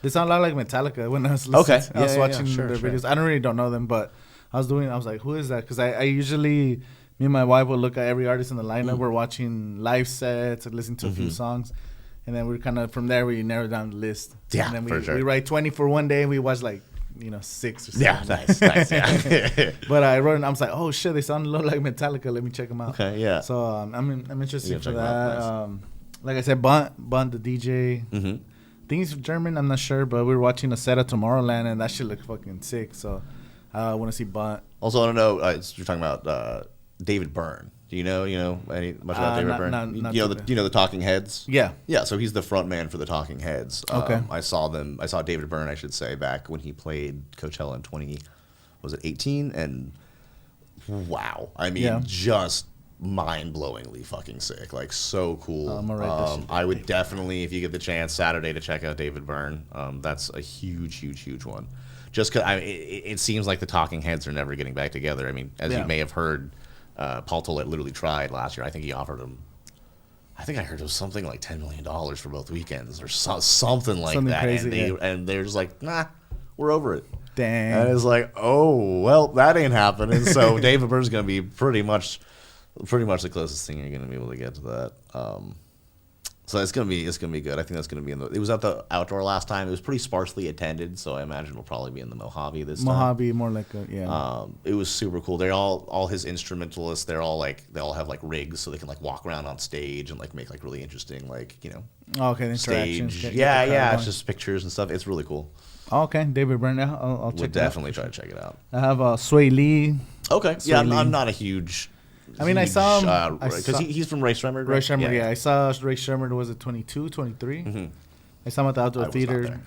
They sound a lot like Metallica when I was listening. I was watching their videos. I don't know them, but I was like, who is that? Because I usually, me and my wife will look at every artist in the lineup. We're watching live sets and listening to a few songs. And then we're kind of, from there, we narrow down the list. Yeah, and then we write 20 for one day, and we watch 6 or 7. Yeah, nice, yeah. But I wrote, and I was like, oh shit, they sound a little like Metallica. Let me check them out. Okay, yeah. So I'm interested for that. Nice. Like I said, Bunt, the DJ. I think he's German. I'm not sure, but we were watching a set at Tomorrowland, and that shit looked fucking sick. So I want to see Bunt. Also, I don't know. You're talking about David Byrne. Do you know much about David Byrne? Not the Talking Heads? Yeah. Yeah, so he's the front man for the Talking Heads. Okay. I saw David Byrne, I should say, back when he played Coachella in 2018? And wow. I mean, just mind-blowingly fucking sick. Like, so cool. I would definitely, if you get the chance, Saturday to check out David Byrne. That's a huge one. Just because it seems like the Talking Heads are never getting back together. I mean, as you may have heard, Paul Tollett literally tried last year. I think he offered him, I heard it was something like $10 million for both weekends or something like that. Crazy, and they're just like, nah, we're over it. Dang. And it's like, oh, well, that ain't happening. So David Byrne's going to be pretty much the closest thing you're going to be able to get to that. So it's gonna be good. I think that's gonna be it was at the outdoor last time. It was pretty sparsely attended, so I imagine it'll probably be in the Mojave this time. Mojave, more like it was super cool. They're all his instrumentalists. They all have like rigs, so they can walk around on stage and make really interesting stage. Yeah. It's just pictures and stuff. It's really cool. Okay, David Byrne. I'll check. Would definitely try to check it out. I have Sway Lee. Okay, I'm not a huge. I saw him because he's from Ray Shremmerd. Ray Shremmerd, yeah. I saw Ray Shremmerd. Was it 22, 23? I saw him at the outdoor theater.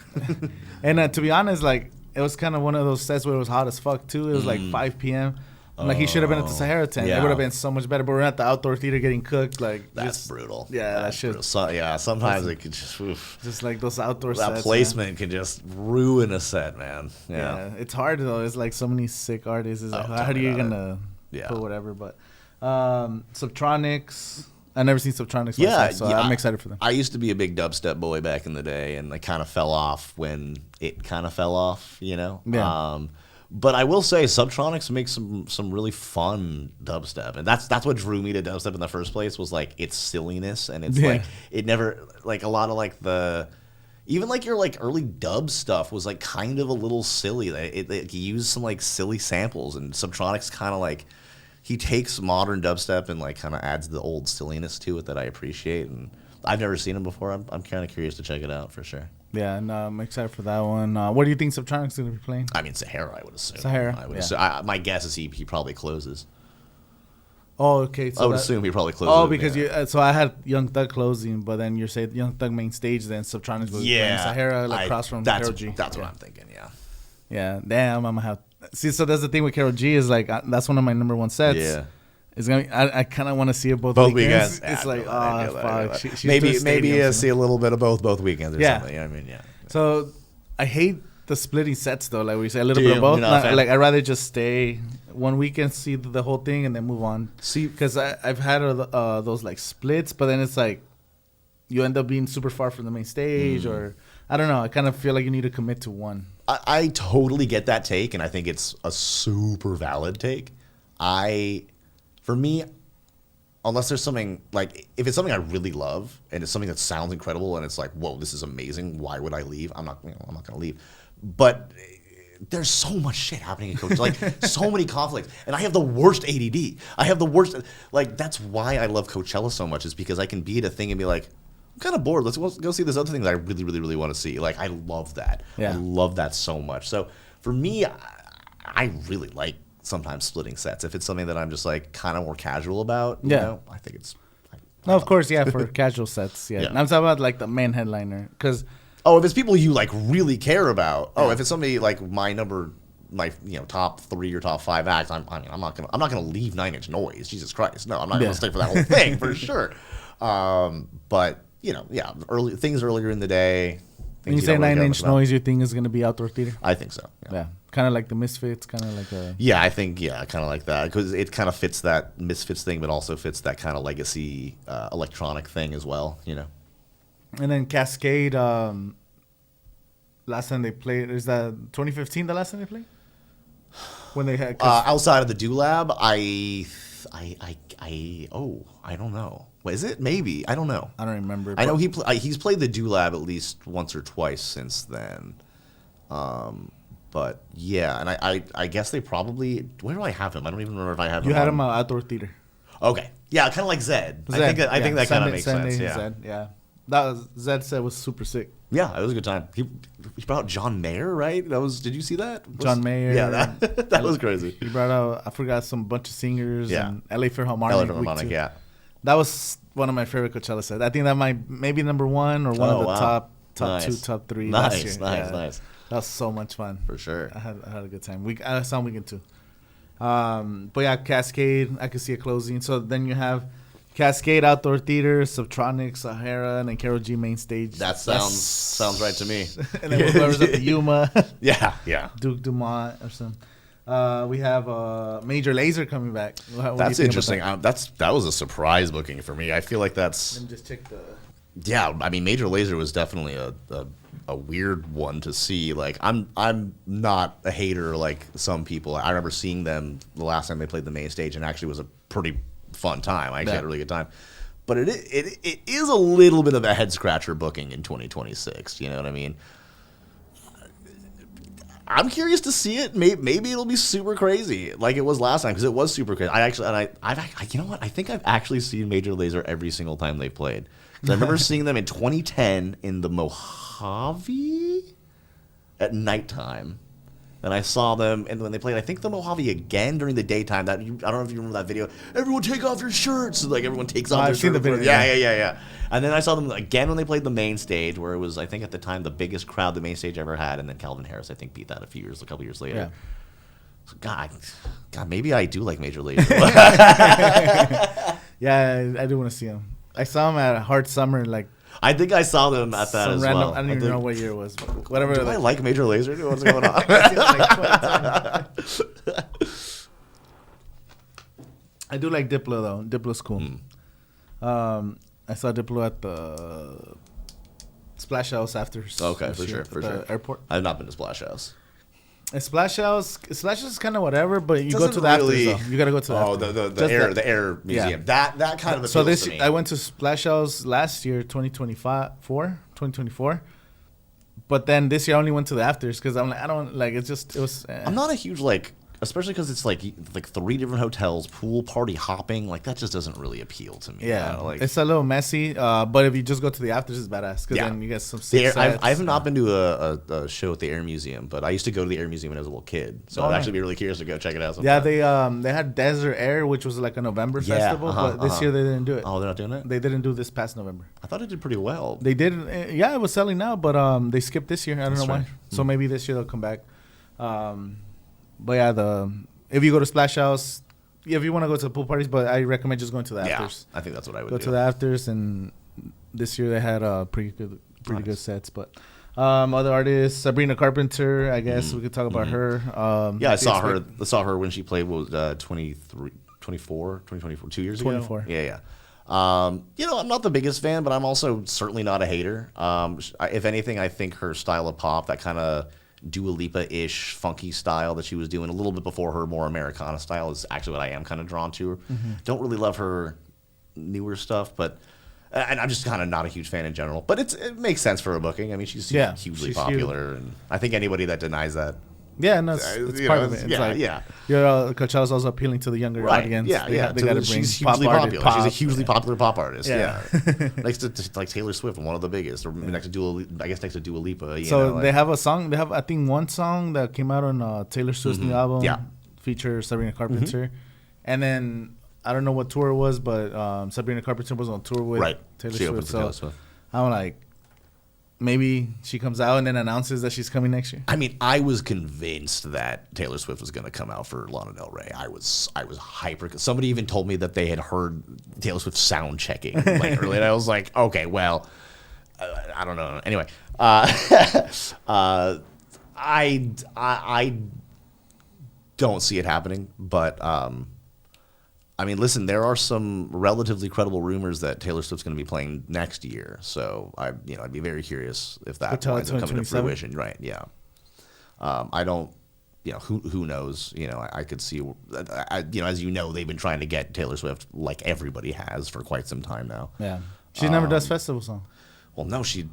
And to be honest, it was kind of one of those sets where it was hot as fuck too. It was 5 p.m. He should have been at the Sahara tent. It would have been so much better. But we're at the outdoor theater getting cooked. That's brutal. Yeah, that shit. Sometimes it could just. Oof. Just like those outdoor sets. That placement can just ruin a set, man. Yeah, it's hard though. It's so many sick artists. It's how are you gonna put whatever? But Subtronics. I never seen Subtronics myself, so I'm excited for them. I used to be a big dubstep boy back in the day, and I kind of fell off when it kind of fell off, Yeah. But I will say Subtronics makes some really fun dubstep, and that's what drew me to dubstep in the first place was its silliness, and it's it never a lot of the even your early dub stuff was kind of a little silly. It used some silly samples, and Subtronics kind of he takes modern dubstep and kind of adds the old silliness to it that I appreciate, and I've never seen him before. I'm kind of curious to check it out for sure. Yeah, and I'm excited for that one. What do you think Subtronic's going to be playing? I mean, Sahara, I would assume. Sahara, assume. My guess is he probably closes. Oh, okay. So I would assume he probably closes. Oh, because so I had Young Thug closing, but then you're saying Young Thug main stage, then Subtronics was playing Sahara across from Karol G. That's what I'm thinking. Yeah. Yeah. Damn, I'm gonna have. See, so that's the thing with Karol G is that's one of my number one sets. Yeah. It's gonna. I kind of want to see it both weekends. It's fuck. Maybe see a little bit of both weekends or something. I mean, yeah. So I hate the splitting sets though. Like we say, a little bit of both. I'd rather just stay one weekend, see the whole thing, and then move on. See, because I've had those splits, but then it's you end up being super far from the main stage, or I don't know. I kind of feel like you need to commit to one. I totally get that take, and I think it's a super valid take. For me, unless there's something if it's something I really love and it's something that sounds incredible and it's whoa, this is amazing. Why would I leave? I'm not going to leave. But there's so much shit happening in Coachella, so many conflicts, and I have the worst ADD. I have the worst. That's why I love Coachella so much, is because I can be at a thing and be I'm kind of bored. Let's go see this other thing that I really, really, really want to see. I love that. Yeah. I love that so much. So for me, I really like sometimes splitting sets. If it's something that I'm just kind of more casual about, you know, I think it's. No, of course, yeah, for casual sets, yeah. And I'm talking about the main headliner, because. Oh, if it's people you really care about. Yeah. Oh, if it's somebody my number my top 3 or top 5 acts, I'm not gonna leave Nine Inch Noise. Jesus Christ, no, I'm not gonna stay for that whole thing for sure. But early things earlier in the day. When you say Nine Inch Noise, you think is gonna be outdoor theater? I think so. Yeah. Kind of like the Misfits, kind of like a... Yeah, I think, kind of like that. Because it kind of fits that Misfits thing, but also fits that kind of legacy electronic thing as well, And then Cascade, last time they played, is that 2015 the last time they played? When they had... outside of the Do Lab, I don't know. What is it? Maybe. I don't know. I don't remember. I know he's played the Do Lab at least once or twice since then. But yeah, and I guess they probably... Where do I have him? I don't even remember if I have him. You had him outdoor theater. Okay. Yeah, kind of like Zed. I think that kind of makes sense. Yeah. Zed, yeah. That was Zed said was super sick. Yeah, it was a good time. He brought out John Mayer, right? Did you see that? John Mayer. Yeah, that was crazy. He brought out, I forgot, some bunch of singers. Yeah. And LA Philharmonic. LA Philharmonic, yeah. That was one of my favorite Coachella sets. I think that might maybe number 1 or one of the top nice. 2, top 3 nice, last year. Nice. That was so much fun. For sure. I had a good time. I saw Weekend too. But yeah, Cascade, I could see it closing. So then you have Cascade Outdoor Theater, Subtronic, Sahara, and then Karol G main stage. That sounds right to me. And then whoever's at the Yuma. Yeah. Duke Dumont or something. We have Major Lazer coming back. What that's interesting. That was a surprise booking for me. I feel like that's... Let me just check the... Yeah, I mean, Major Lazer was definitely a weird one to see. Like, I'm not a hater like some people. I remember seeing them the last time they played the main stage, and actually was a pretty fun time. I actually had a really good time. But it is a little bit of a head scratcher booking in 2026. You know what I mean? I'm curious to see it. Maybe it'll be super crazy like it was last time, because it was super crazy. You know what? I think I've actually seen Major Lazer every single time they played. Because I remember seeing them in 2010 in the Mojave at nighttime. And I saw them, and when they played, I think the Mojave again during the daytime. I don't know if you remember that video. Everyone take off your shirts. Like everyone takes off their I've seen shirts. the video. Yeah. And then I saw them again when they played the main stage, where it was, I think at the time, the biggest crowd the main stage ever had. And then Calvin Harris, I think, beat that a couple years later. Yeah. So God, maybe I do like Major Lazer. Yeah, I do want to see him. I saw him at Hard Summer, like... I think I saw them at that as well. I don't even know what year it was. But whatever. Do I like Major Lazer? What's going on? I do like Diplo, though. Diplo's cool. I saw Diplo at the Splash House after. Okay, for sure. Airport. I've not been to Splash House. Splash House is kind of whatever, but you go to the afters, though. You got to go to the afters. The air museum. Yeah. That kind of appeals to me. I went to Splash House last year, 2024. But then this year I only went to the afters because I'm like, I don't like it. Was. I'm not a huge especially because it's like 3 different hotels, pool party hopping. Like that just doesn't really appeal to me. Yeah, it's a little messy. But if you just go to the afters, it's badass because then you get some. I have not been to a show at the Air Museum, but I used to go to the Air Museum when I was a little kid. So I'd actually be really curious to go check it out sometime. Yeah, they had Desert Air, which was like a November festival, but this year they didn't do it. Oh, they're not doing it? They didn't do this past November. I thought it did pretty well. They did. Yeah, it was selling out, but they skipped this year. I don't know why. So maybe this year they'll come back. But yeah, if you go to Splash House, if you want to go to the pool parties, but I recommend just going to the afters. I think that's what I would do. Go to the afters, and this year they had pretty good sets. But other artists, Sabrina Carpenter, I guess we could talk about her. I saw her when she played, 2024, 2 years ago? 24. Yeah. I'm not the biggest fan, but I'm also certainly not a hater. If anything, I think her style of pop, that kind of Dua Lipa-ish funky style that she was doing a little bit before her more Americana style, is actually what I am kind of drawn to. Don't really love her newer stuff, but and I'm just kind of not a huge fan in general. But it makes sense for a booking. I mean, she's hugely popular, and I think anybody that denies that. Yeah, no, it's part of it. Coachella's also appealing to the younger audience. They got to bring she's hugely popular. She's a hugely popular pop artist. Yeah. Next to like Taylor Swift, one of the biggest, or next to Dua Lipa. They have a song. They have, I think, one song that came out on Taylor Swift's new album. Yeah, features Sabrina Carpenter, and then I don't know what tour it was, but Sabrina Carpenter was on tour with Taylor Swift. So I'm like, maybe she comes out and then announces that she's coming next year? I mean, I was convinced that Taylor Swift was going to come out for Lana Del Rey. I was hyper. Somebody even told me that they had heard Taylor Swift sound checking like early, and I was like, okay, well, I don't know. Anyway, I don't see it happening, but I mean, listen, there are some relatively credible rumors that Taylor Swift's going to be playing next year. So I'd be very curious if that winds up coming to fruition. Right? Yeah. I don't. Who knows? I could see. As you know, they've been trying to get Taylor Swift like everybody has for quite some time now. Yeah. She never does festival songs. Well, no, she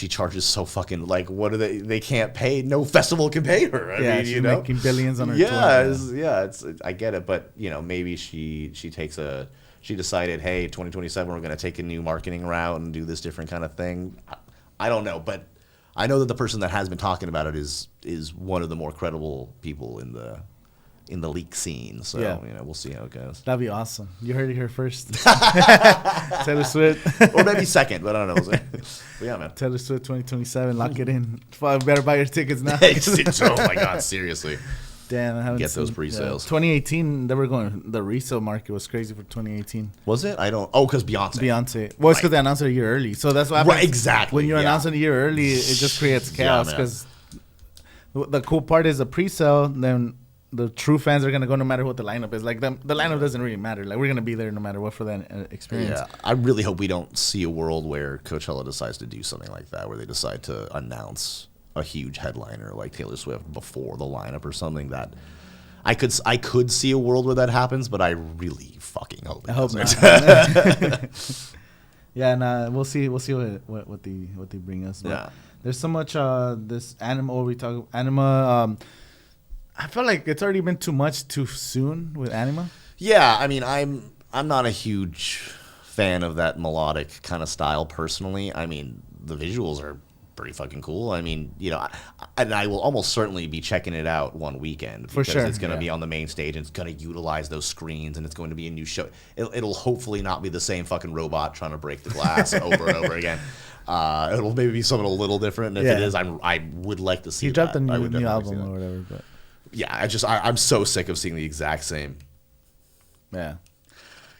charges so fucking what do they can't pay. No festival can pay her. I mean, she's making billions on her tour. I get it, but maybe she decided, hey, 2027 we're going to take a new marketing route and do this different kind of thing. I don't know, but I know that the person that has been talking about it is one of the more credible people in the leak scene. So we'll see how it goes. That'd be awesome. You heard it here first. Taylor Swift, or maybe second, but I don't know. But yeah, man. Taylor Swift 2027. Lock it in. Better buy your tickets now. Oh my God, seriously. Damn, I haven't get those pre-sales. 2018, they were going. The resale market was crazy for 2018. Was it? I don't. Oh, because Beyonce. Well, it's because they announced it a year early. So that's what happens. Right, exactly. When you announce it a year early, it just creates chaos. Because the cool part is the pre-sale. Then the true fans are gonna go no matter what the lineup is. Like the lineup doesn't really matter. Like we're gonna be there no matter what for that experience. Yeah, I really hope we don't see a world where Coachella decides to do something like that, where they decide to announce a huge headliner like Taylor Swift before the lineup or something. That I could see a world where that happens, but I really fucking hope it doesn't. Not. Yeah, and we'll see what they bring us. But yeah, there's so much this anima. I feel like it's already been too much too soon with anima. Yeah, I mean, I'm not a huge fan of that melodic kind of style personally. I mean, the visuals are pretty fucking cool. I mean, and I will almost certainly be checking it out one weekend because it's going to be on the main stage and it's going to utilize those screens and it's going to be a new show. It'll hopefully not be the same fucking robot trying to break the glass over and over again. It'll maybe be something a little different. And if it is, I would like to see that. He dropped a new album or whatever, but yeah, I'm so sick of seeing the exact same. Yeah.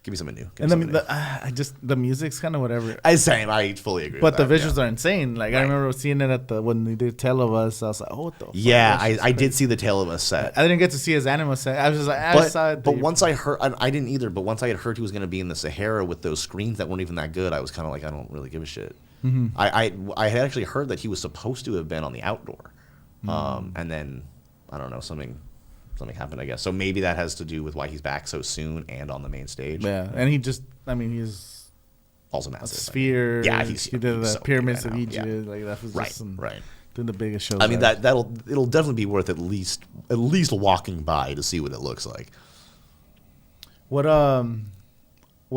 Give me something new. The music's kind of whatever. I fully agree. But the visuals are insane. Like I remember seeing it when they did Tale of Us. I was like, oh, what the fuck? Yeah, I did see the Tale of Us set. I didn't get to see his anima set. I was just like, but once I heard, I didn't either. But once I had heard he was going to be in the Sahara with those screens that weren't even that good, I was kind of like, I don't really give a shit. Mm-hmm. I had actually heard that he was supposed to have been on the outdoor, and then I don't know something happened, I guess. So maybe that has to do with why he's back so soon and on the main stage. Yeah, and he's also massive. A sphere. Yeah, he did the pyramids of Egypt. Yeah. Like that was just doing the biggest shows. I mean, it'll definitely be worth at least walking by to see what it looks like. What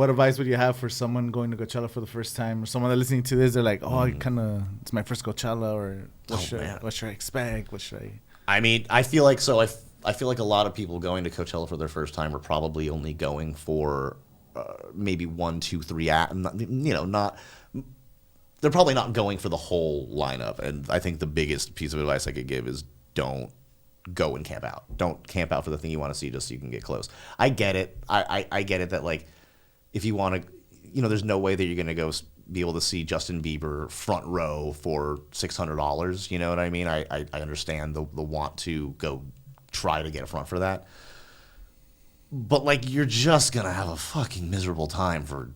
advice would you have for someone going to Coachella for the first time, or someone that's listening to this? They're like, it's my first Coachella, or what should I expect? What should I? I mean, I feel like a lot of people going to Coachella for their first time are probably only going for maybe 1, 2, 3 they're probably not going for the whole lineup. And I think the biggest piece of advice I could give is don't go and camp out. Don't camp out for the thing you want to see just so you can get close. I get it. I get it that like if you want to, there's no way that you're going to go be able to see Justin Bieber front row for $600. You know what I mean? I understand the want to go try to get a front for that. But, like, you're just going to have a fucking miserable time for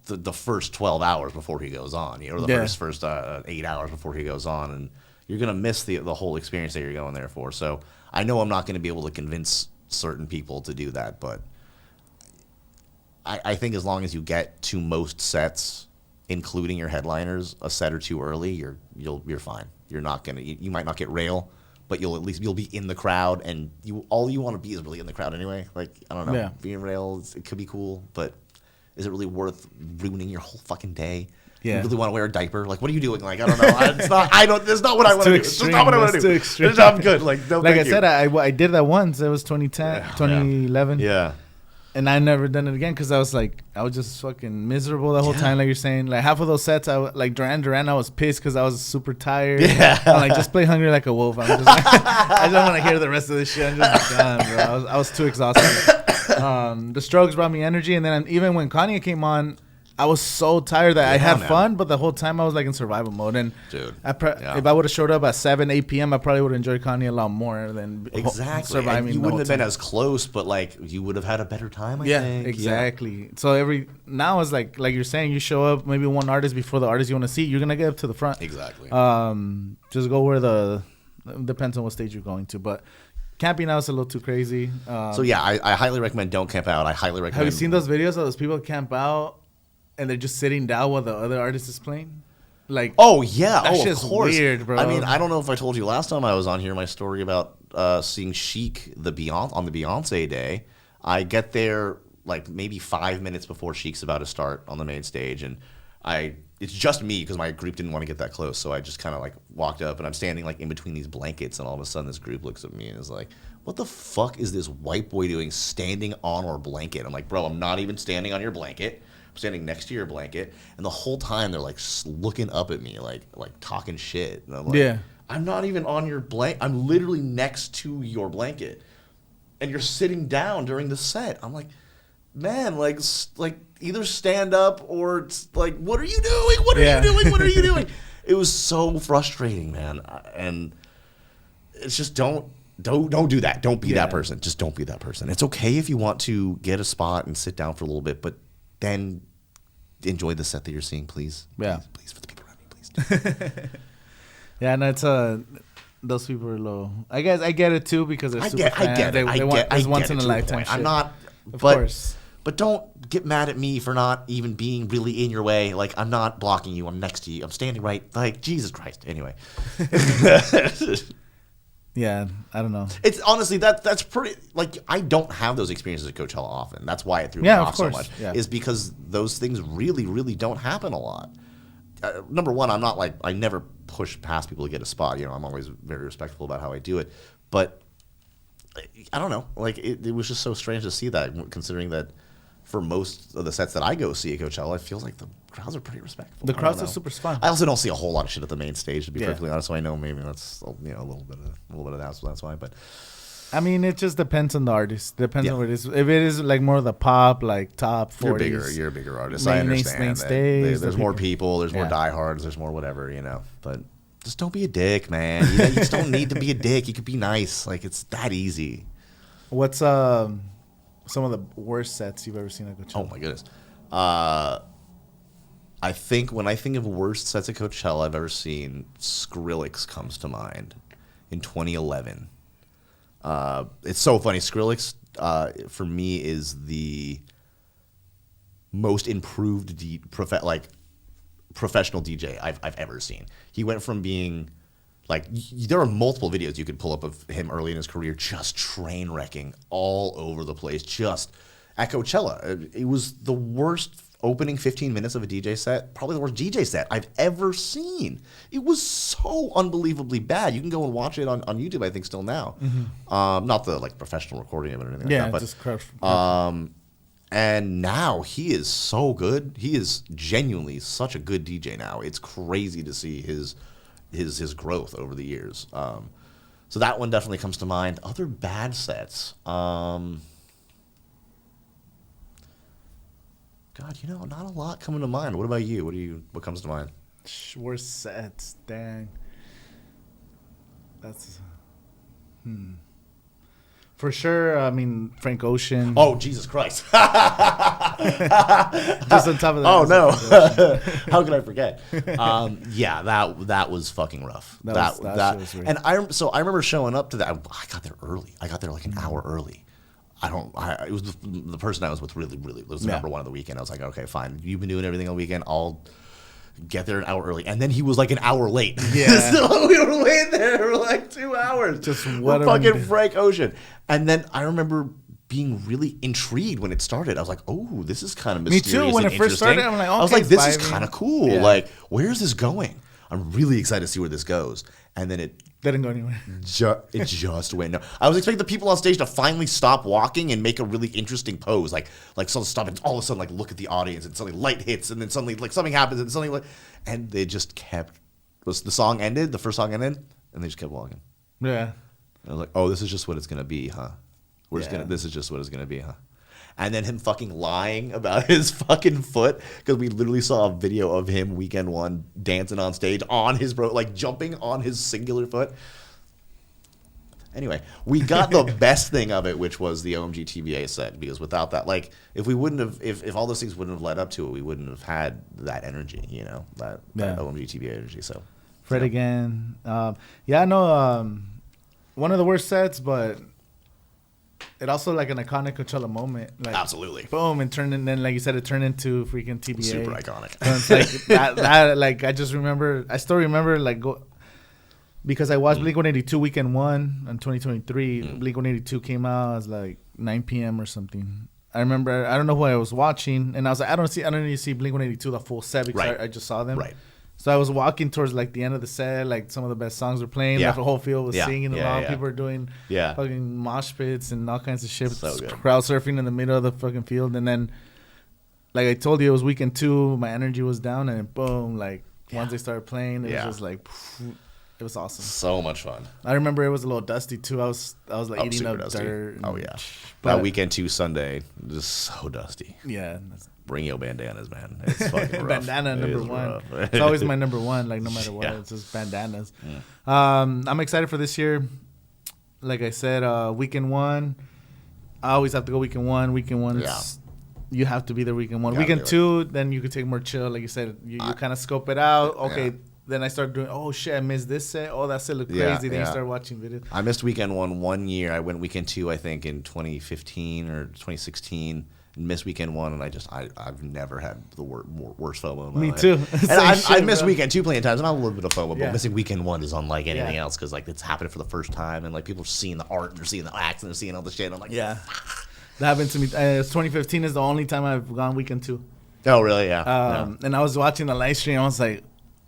the first 12 hours before he goes on, or the first 8 hours before he goes on. And you're going to miss the whole experience that you're going there for. So I know I'm not going to be able to convince certain people to do that, but I think as long as you get to most sets, including your headliners, a set or two early, you're fine. You're not gonna. You might not get rail, but you'll be in the crowd, and all you want to be is really in the crowd anyway. Like I don't know, being rail, it could be cool, but is it really worth ruining your whole fucking day? Yeah. You really want to wear a diaper? Like, what are you doing? Like, I don't know. It's not. That's not what I want to do. It's not what I want to do. I'm good. Like, no, like I said, I did that once. It was 2010, 2011. Yeah. And I never done it again because I was just fucking miserable the whole time. Like you're saying, like half of those sets, like Duran, I was pissed because I was super tired. Yeah. I'm like, just play Hungry Like a Wolf. I'm just like, I don't want to hear the rest of this shit. I'm just done, bro. I was too exhausted. The Strokes brought me energy. And then even when Kanye came on, I was so tired that I had fun, but the whole time I was like in survival mode. And dude, if I would have showed up at 7, 8 p.m., I probably would have enjoyed Kanye a lot more than surviving. And you wouldn't have been as close, but like you would have had a better time. I think. Exactly. Yeah. So now it's like you're saying, you show up maybe one artist before the artist you want to see, you're gonna get up to the front. Exactly. Just go where depends on what stage you're going to, but. Camping out is a little too crazy. So yeah, I highly recommend don't camp out. I highly recommend. Have you seen those videos of those people camp out and they're just sitting down while the other artist is playing? Like, oh yeah, that's just weird, bro. I mean, I don't know if I told you last time I was on here my story about seeing Chic on the Beyonce day. I get there like maybe 5 minutes before Chic's about to start on the main stage, and it's just me because my group didn't want to get that close, so I just kind of like walked up, and I'm standing like in between these blankets, and all of a sudden this group looks at me and is like, "What the fuck is this white boy doing standing on our blanket?" I'm like, "Bro, I'm not even standing on your blanket. I'm standing next to your blanket." And the whole time they're like looking up at me, like talking shit. And I'm like, I'm not even on your blanket. I'm literally next to your blanket, and you're sitting down during the set. I'm like, man, like either stand up or like, what are you doing? What are you doing? What are you doing? It was so frustrating, man. And it's just don't do that. Don't be that person. Just don't be that person. It's okay if you want to get a spot and sit down for a little bit, but then enjoy the set that you're seeing, please. Yeah. Please, for the people around me, please. Yeah, no, it's those people are low. I guess I get it too because they're super fans. I get it. It's once in a lifetime. I'm not, of course. But don't get mad at me for not even being really in your way. Like, I'm not blocking you. I'm next to you. I'm standing right. Like, Jesus Christ. Anyway. Yeah, I don't know. It's honestly, that's pretty, like, I don't have those experiences at Coachella often. That's why it threw me off so much. Yeah. Is because those things really, really don't happen a lot. Number one, I'm not like, I never push past people to get a spot. You know, I'm always very respectful about how I do it. But I don't know. Like, it was just so strange to see that, considering that for most of the sets that I go see at Coachella, it feels like the crowds are pretty respectful. The crowds are super fun. I also don't see a whole lot of shit at the main stage, to be perfectly honest. So I know maybe that's a little bit of that. So that's why. But I mean, it just depends on the artist. Depends on what it is. If it is like more of the pop, like top 40s, you're a bigger artist. I understand. Main stage, there's more people. There's more diehards. There's more whatever, But just don't be a dick, man. You just don't need to be a dick. You could be nice. Like, it's that easy. What's some of the worst sets you've ever seen at Coachella? Oh my goodness. I think when I think of worst sets at Coachella I've ever seen, Skrillex comes to mind in 2011. It's so funny. Skrillex, for me, is the most improved professional DJ I've ever seen. He went from being like, there are multiple videos you could pull up of him early in his career just train wrecking all over the place, just at Coachella. It was the worst opening 15 minutes of a DJ set, probably the worst DJ set I've ever seen. It was so unbelievably bad. You can go and watch it on YouTube, I think, still now. Mm-hmm. Not the like professional recording of it or anything like that. But just and now he is so good. He is genuinely such a good DJ now. It's crazy to see his growth over the years. So that one definitely comes to mind. Other bad sets. God, not a lot coming to mind. What about you? What comes to mind? Worst sets, dang. That's for sure. I mean, Frank Ocean. Oh, Jesus Christ! Just on top of that. Oh no! How could I forget? Yeah, that was fucking rough. That was weird. And I remember showing up to that. I got there early. I got there like an hour early. It was the person I was with really was the number one of the weekend. I was like, okay, fine. You've been doing everything all weekend. I'll get there an hour early. And then he was like an hour late. Yeah. So we were waiting there for like 2 hours. Just what fucking Frank Ocean. And then I remember being really intrigued when it started. I was like, oh, this is kind of mysterious. Me too. When it first started, I'm like, okay, I was like, this is kind of cool. Yeah. Like, where is this going? I'm really excited to see where this goes. And then it Didn't go anywhere. It just went. No, I was expecting the people on stage to finally stop walking and make a really interesting pose, like sort of stop and all of a sudden like look at the audience and suddenly light hits and then suddenly like something happens and suddenly like, and they just kept. The song ended, the first song ended, and they just kept walking. Yeah. I was like, oh, this is just what it's gonna be, huh? This is just what it's gonna be, huh? And then him fucking lying about his fucking foot, because we literally saw a video of him weekend one dancing on stage on his like jumping on his singular foot. Anyway, we got the best thing of it, which was the OMG TBA set, because without that, like, if we wouldn't have, if all those things wouldn't have led up to it, we wouldn't have had that energy, you know, that OMG TBA energy. So, Fred again. Yeah, I know one of the worst sets, but it also like an iconic Coachella moment. Like, absolutely. Boom, and then like you said, it turned into freaking TBA. Super iconic. So it's like that, like I still remember like because I watched Blink-182 weekend 1 in 2023. Blink-182 came out. It was like 9 p.m. or something. I remember, I don't know who I was watching, and I was like, I don't need to see Blink-182 the full set because I just saw them. Right. So I was walking towards like the end of the set, like some of the best songs were playing. Yeah. Like, the whole field was singing along. Yeah. People were doing fucking mosh pits and all kinds of shit. So good. Crowd surfing in the middle of the fucking field. And then, like I told you, it was weekend 2. My energy was down, and boom, like once they started playing, it was just like, it was awesome. So much fun. I remember it was a little dusty too. I was like eating up dusty. dirt. Oh yeah. That weekend 2 Sunday, just so dusty. Yeah. Bring your bandanas, man. It's fucking rough. Bandana number one. It's always my number one, like no matter what. It's just bandanas. I'm excited for this year. Like I said, weekend 1. I always have to go weekend 1. Weekend 1 is you have to be there weekend 1. Weekend 2, then you could take more chill. Like you said, you kind of scope it out. Okay. Yeah. Then I started doing, oh shit, I missed this set. Oh, that set looked crazy. Then you start watching videos. I missed weekend 1 year. I went weekend 2, I think, in 2015 or 2016. Missed weekend 1, and I've never had the worst FOMO in my life. Me too. And I missed weekend 2 plenty of times, and I have a little bit of FOMO, but missing weekend 1 is unlike anything else, because like it's happening for the first time, and like people are seeing the art, and they're seeing the acts, and they're seeing all the shit. And I'm like, that happened to me. 2015 is the only time I've gone weekend 2. Oh really? Yeah. And I was watching the live stream. I was like,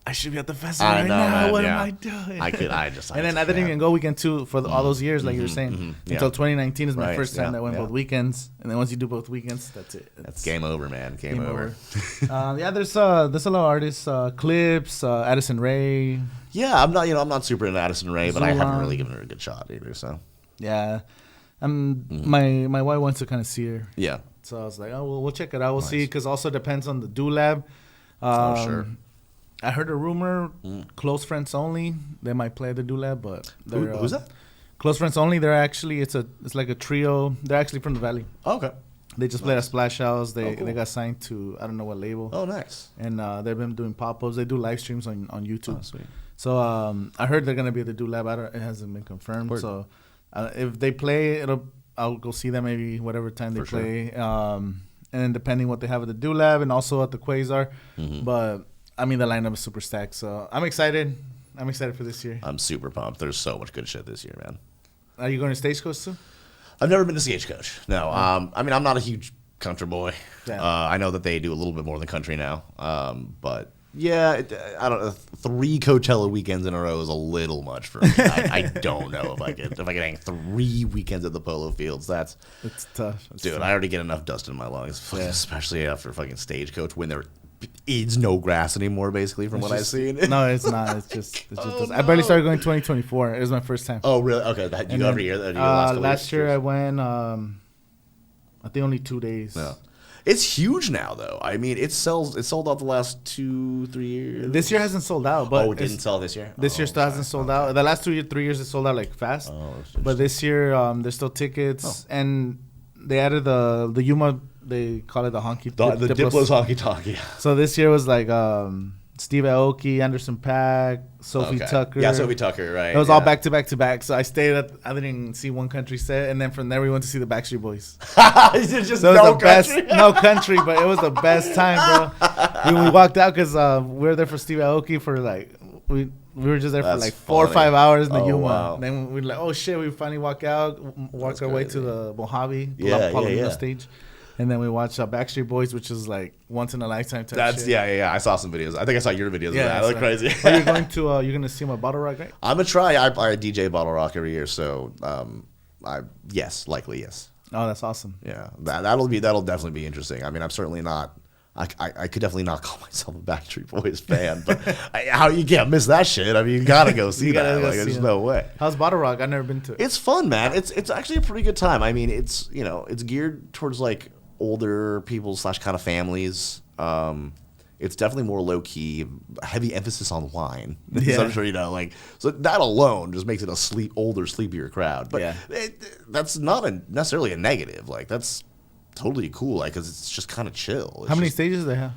I should be at the festival right now. Man, what am I doing? And then I didn't even go weekend 2 for all those years, like you were saying. Until 2019 is my first time that I went both weekends. And then once you do both weekends, that's it. That's game over, man. Game over. There's a lot of artists, Clips, Addison Rae. Yeah, I'm not super into Addison Rae, but I haven't really given her a good shot either. So yeah, my wife wants to kind of see her. Yeah. So I was like, oh, well, we'll check it out. We'll see, because also depends on the Do Lab. Sure. I heard a rumor, Close Friends Only. They might play the Do Lab, but who's that? Close Friends Only. They're actually it's like a trio. They're actually from the Valley. Oh, okay. They just played at Splash House. They got signed to I don't know what label. Oh, nice. And they've been doing pop-ups. They do live streams on YouTube. Oh, sweet. So I heard they're gonna be at the Do Lab. It hasn't been confirmed. Word. So if they play, I'll go see them maybe whatever time they play. Sure. And then depending what they have at the Do Lab and also at the Quasar. But I mean, the lineup is super stacked, so I'm excited. I'm excited for this year. I'm super pumped. There's so much good shit this year, man. Are you going to Stagecoach too? I've never been to Stagecoach. No. I mean, I'm not a huge country boy. Yeah. I know that they do a little bit more than country now. But yeah, I don't know. 3 Coachella weekends in a row is a little much for me. I don't know if I could hang 3 weekends at the Polo Fields. It's tough. Dude, I already get enough dust in my lungs, especially after fucking Stagecoach when there is no grass anymore, basically, from what I've seen. No, it's not. It's just I barely started going 2024. It was my first time. Oh, really? Okay. You go every year? Last year I went, I think only 2 days. Yeah. It's huge now, though. I mean, it sold out the last 2-3 years. This year hasn't sold out. But it didn't sell this year? This year still hasn't sold out. The last 3 years it sold out like fast. But this year there's still tickets. And they added the Yuma. They call it the honky. The Diplo's honky tonk, yeah. So this year was like Steve Aoki, Anderson .Paak, Sophie Tucker. Yeah, Sophie Tucker, right. It was all back to back to back. So I didn't see one country set. And then from there we went to see the Backstreet Boys. Is it just so it was country? No country, but it was the best time, bro. We walked out because we were there for Steve Aoki for like, we were just there for like 4 or 5 hours in the Yuma. Wow. Then we were like, oh shit, we finally walk our way to the Mojave, Palomino stage. And then we watched Backstreet Boys, which is like once in a lifetime type shit. Yeah. I saw some videos. I think I saw your videos of that. They look crazy. You're going to you're gonna see him at Bottle Rock, right? I'm gonna try. I DJ Bottle Rock every year, so likely yes. Oh, that's awesome. Yeah, that'll definitely be interesting. I mean, I'm certainly not. I could definitely not call myself a Backstreet Boys fan, but how you can't miss that shit? I mean, you gotta go see that. Like, there's no way. How's Bottle Rock? I've never been to it. It's fun, man. It's actually a pretty good time. I mean, it's geared towards like older people / kind of families. It's definitely more low key, heavy emphasis on wine. Yeah. I'm sure you know, like, so that alone just makes it a older, sleepier crowd. But that's not necessarily a negative. Like, that's totally cool, like, because it's just kind of chill. How many stages do they have?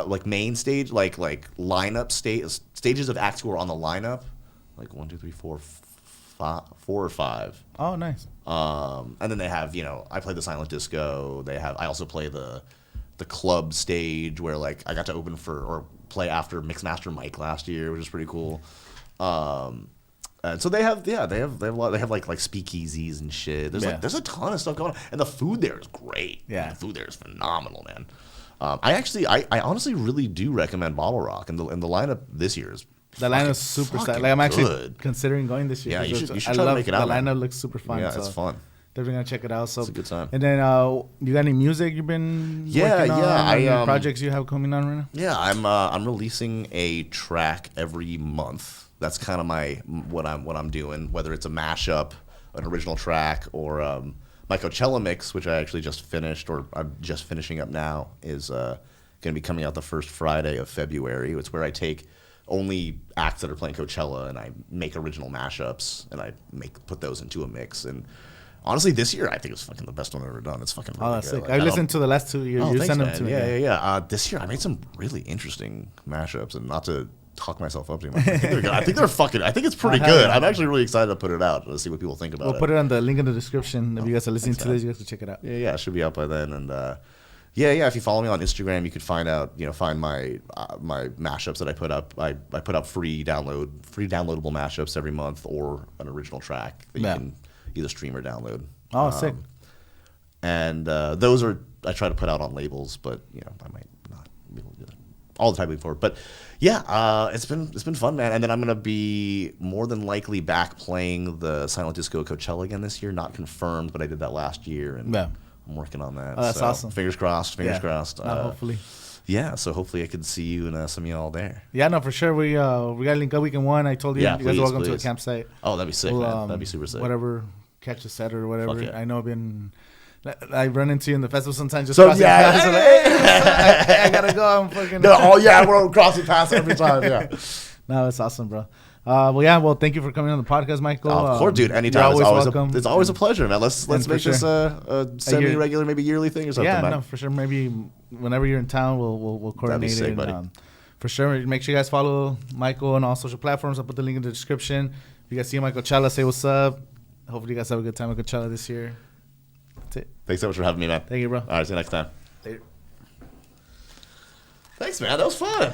Like main stage, like lineup stages of acts who are on the lineup, like 1, 2, 3, 4, 4 or 5. Oh, nice. And then they have, I play the silent disco. I also play the club stage where like I got to open or play after Mixmaster Mike last year, which is pretty cool. And so they have a lot. They have like speakeasies and shit. There's a ton of stuff going on, and the food there is great. Yeah, the food there is phenomenal, man. I honestly really do recommend Bottle Rock, and the lineup this year is. The lineup is super sad. Like, I'm actually considering going this year. Yeah, you should try to make it out. The lineup looks super fun. Yeah, it's fun. Definitely gonna check it out. So it's a good time. And then you got any music you've been working on? Any projects you have coming on right now? Yeah, I'm releasing a track every month. That's kind of what I'm doing. Whether it's a mashup, an original track, or my Coachella mix, which I actually just finished, or I'm just finishing up now, is going to be coming out the first Friday of February. It's where I take only acts that are playing Coachella and I make original mashups and I put those into a mix. And honestly, this year I think it's fucking the best one I've ever done. It's fucking really good. Sick. Like, I listened to the last 2 years. You sent them to me. Yeah. This year I made some really interesting mashups, and not to talk myself up too much. I think it's pretty good. I'm actually really excited to put it out to see what people think about it. We'll put it on the link in the description. If you guys are listening to this, you guys can check it out. Yeah, it should be out by then. And if you follow me on Instagram, you could find my mashups that I put up. I put up free downloadable mashups every month, or an original track that you can either stream or download. Oh, sick. And those I try to put out on labels, but I might not be able to do that all the time before. But yeah, it's been fun, man. And then I'm gonna be more than likely back playing the Silent Disco Coachella again this year. Not confirmed, but I did that last year, and I'm working on that. Oh, that's awesome. Fingers crossed. Hopefully. Yeah, so hopefully I can see you and some of y'all there. Yeah, no, for sure. We got to link up weekend 1. I told you, you guys are welcome to the campsite. Oh, that'd be sick, man. That'd be super sick. Whatever, catch a set or whatever. Yeah. I know I run into you in the festival sometimes. Just crossing paths. I gotta go. I'm fucking. We're crossing paths every time. Yeah. No, it's awesome, bro. Well, thank you for coming on the podcast, Michael. Of course, dude. Anytime. It's always welcome. It's always a pleasure, man. Let's make this a semi-regular, maybe yearly thing or something. Yeah, man. no, for sure. Maybe whenever you're in town, we'll coordinate. That'd be sick, it. buddy. For sure, make sure you guys follow Michael on all social platforms. I'll put the link in the description. If you guys see Michael Coachella, say what's up. Hopefully, you guys have a good time at Coachella this year. That's it. Thanks so much for having me, man. Thank you, bro. All right, see you next time. Later. Thanks, man. That was fun.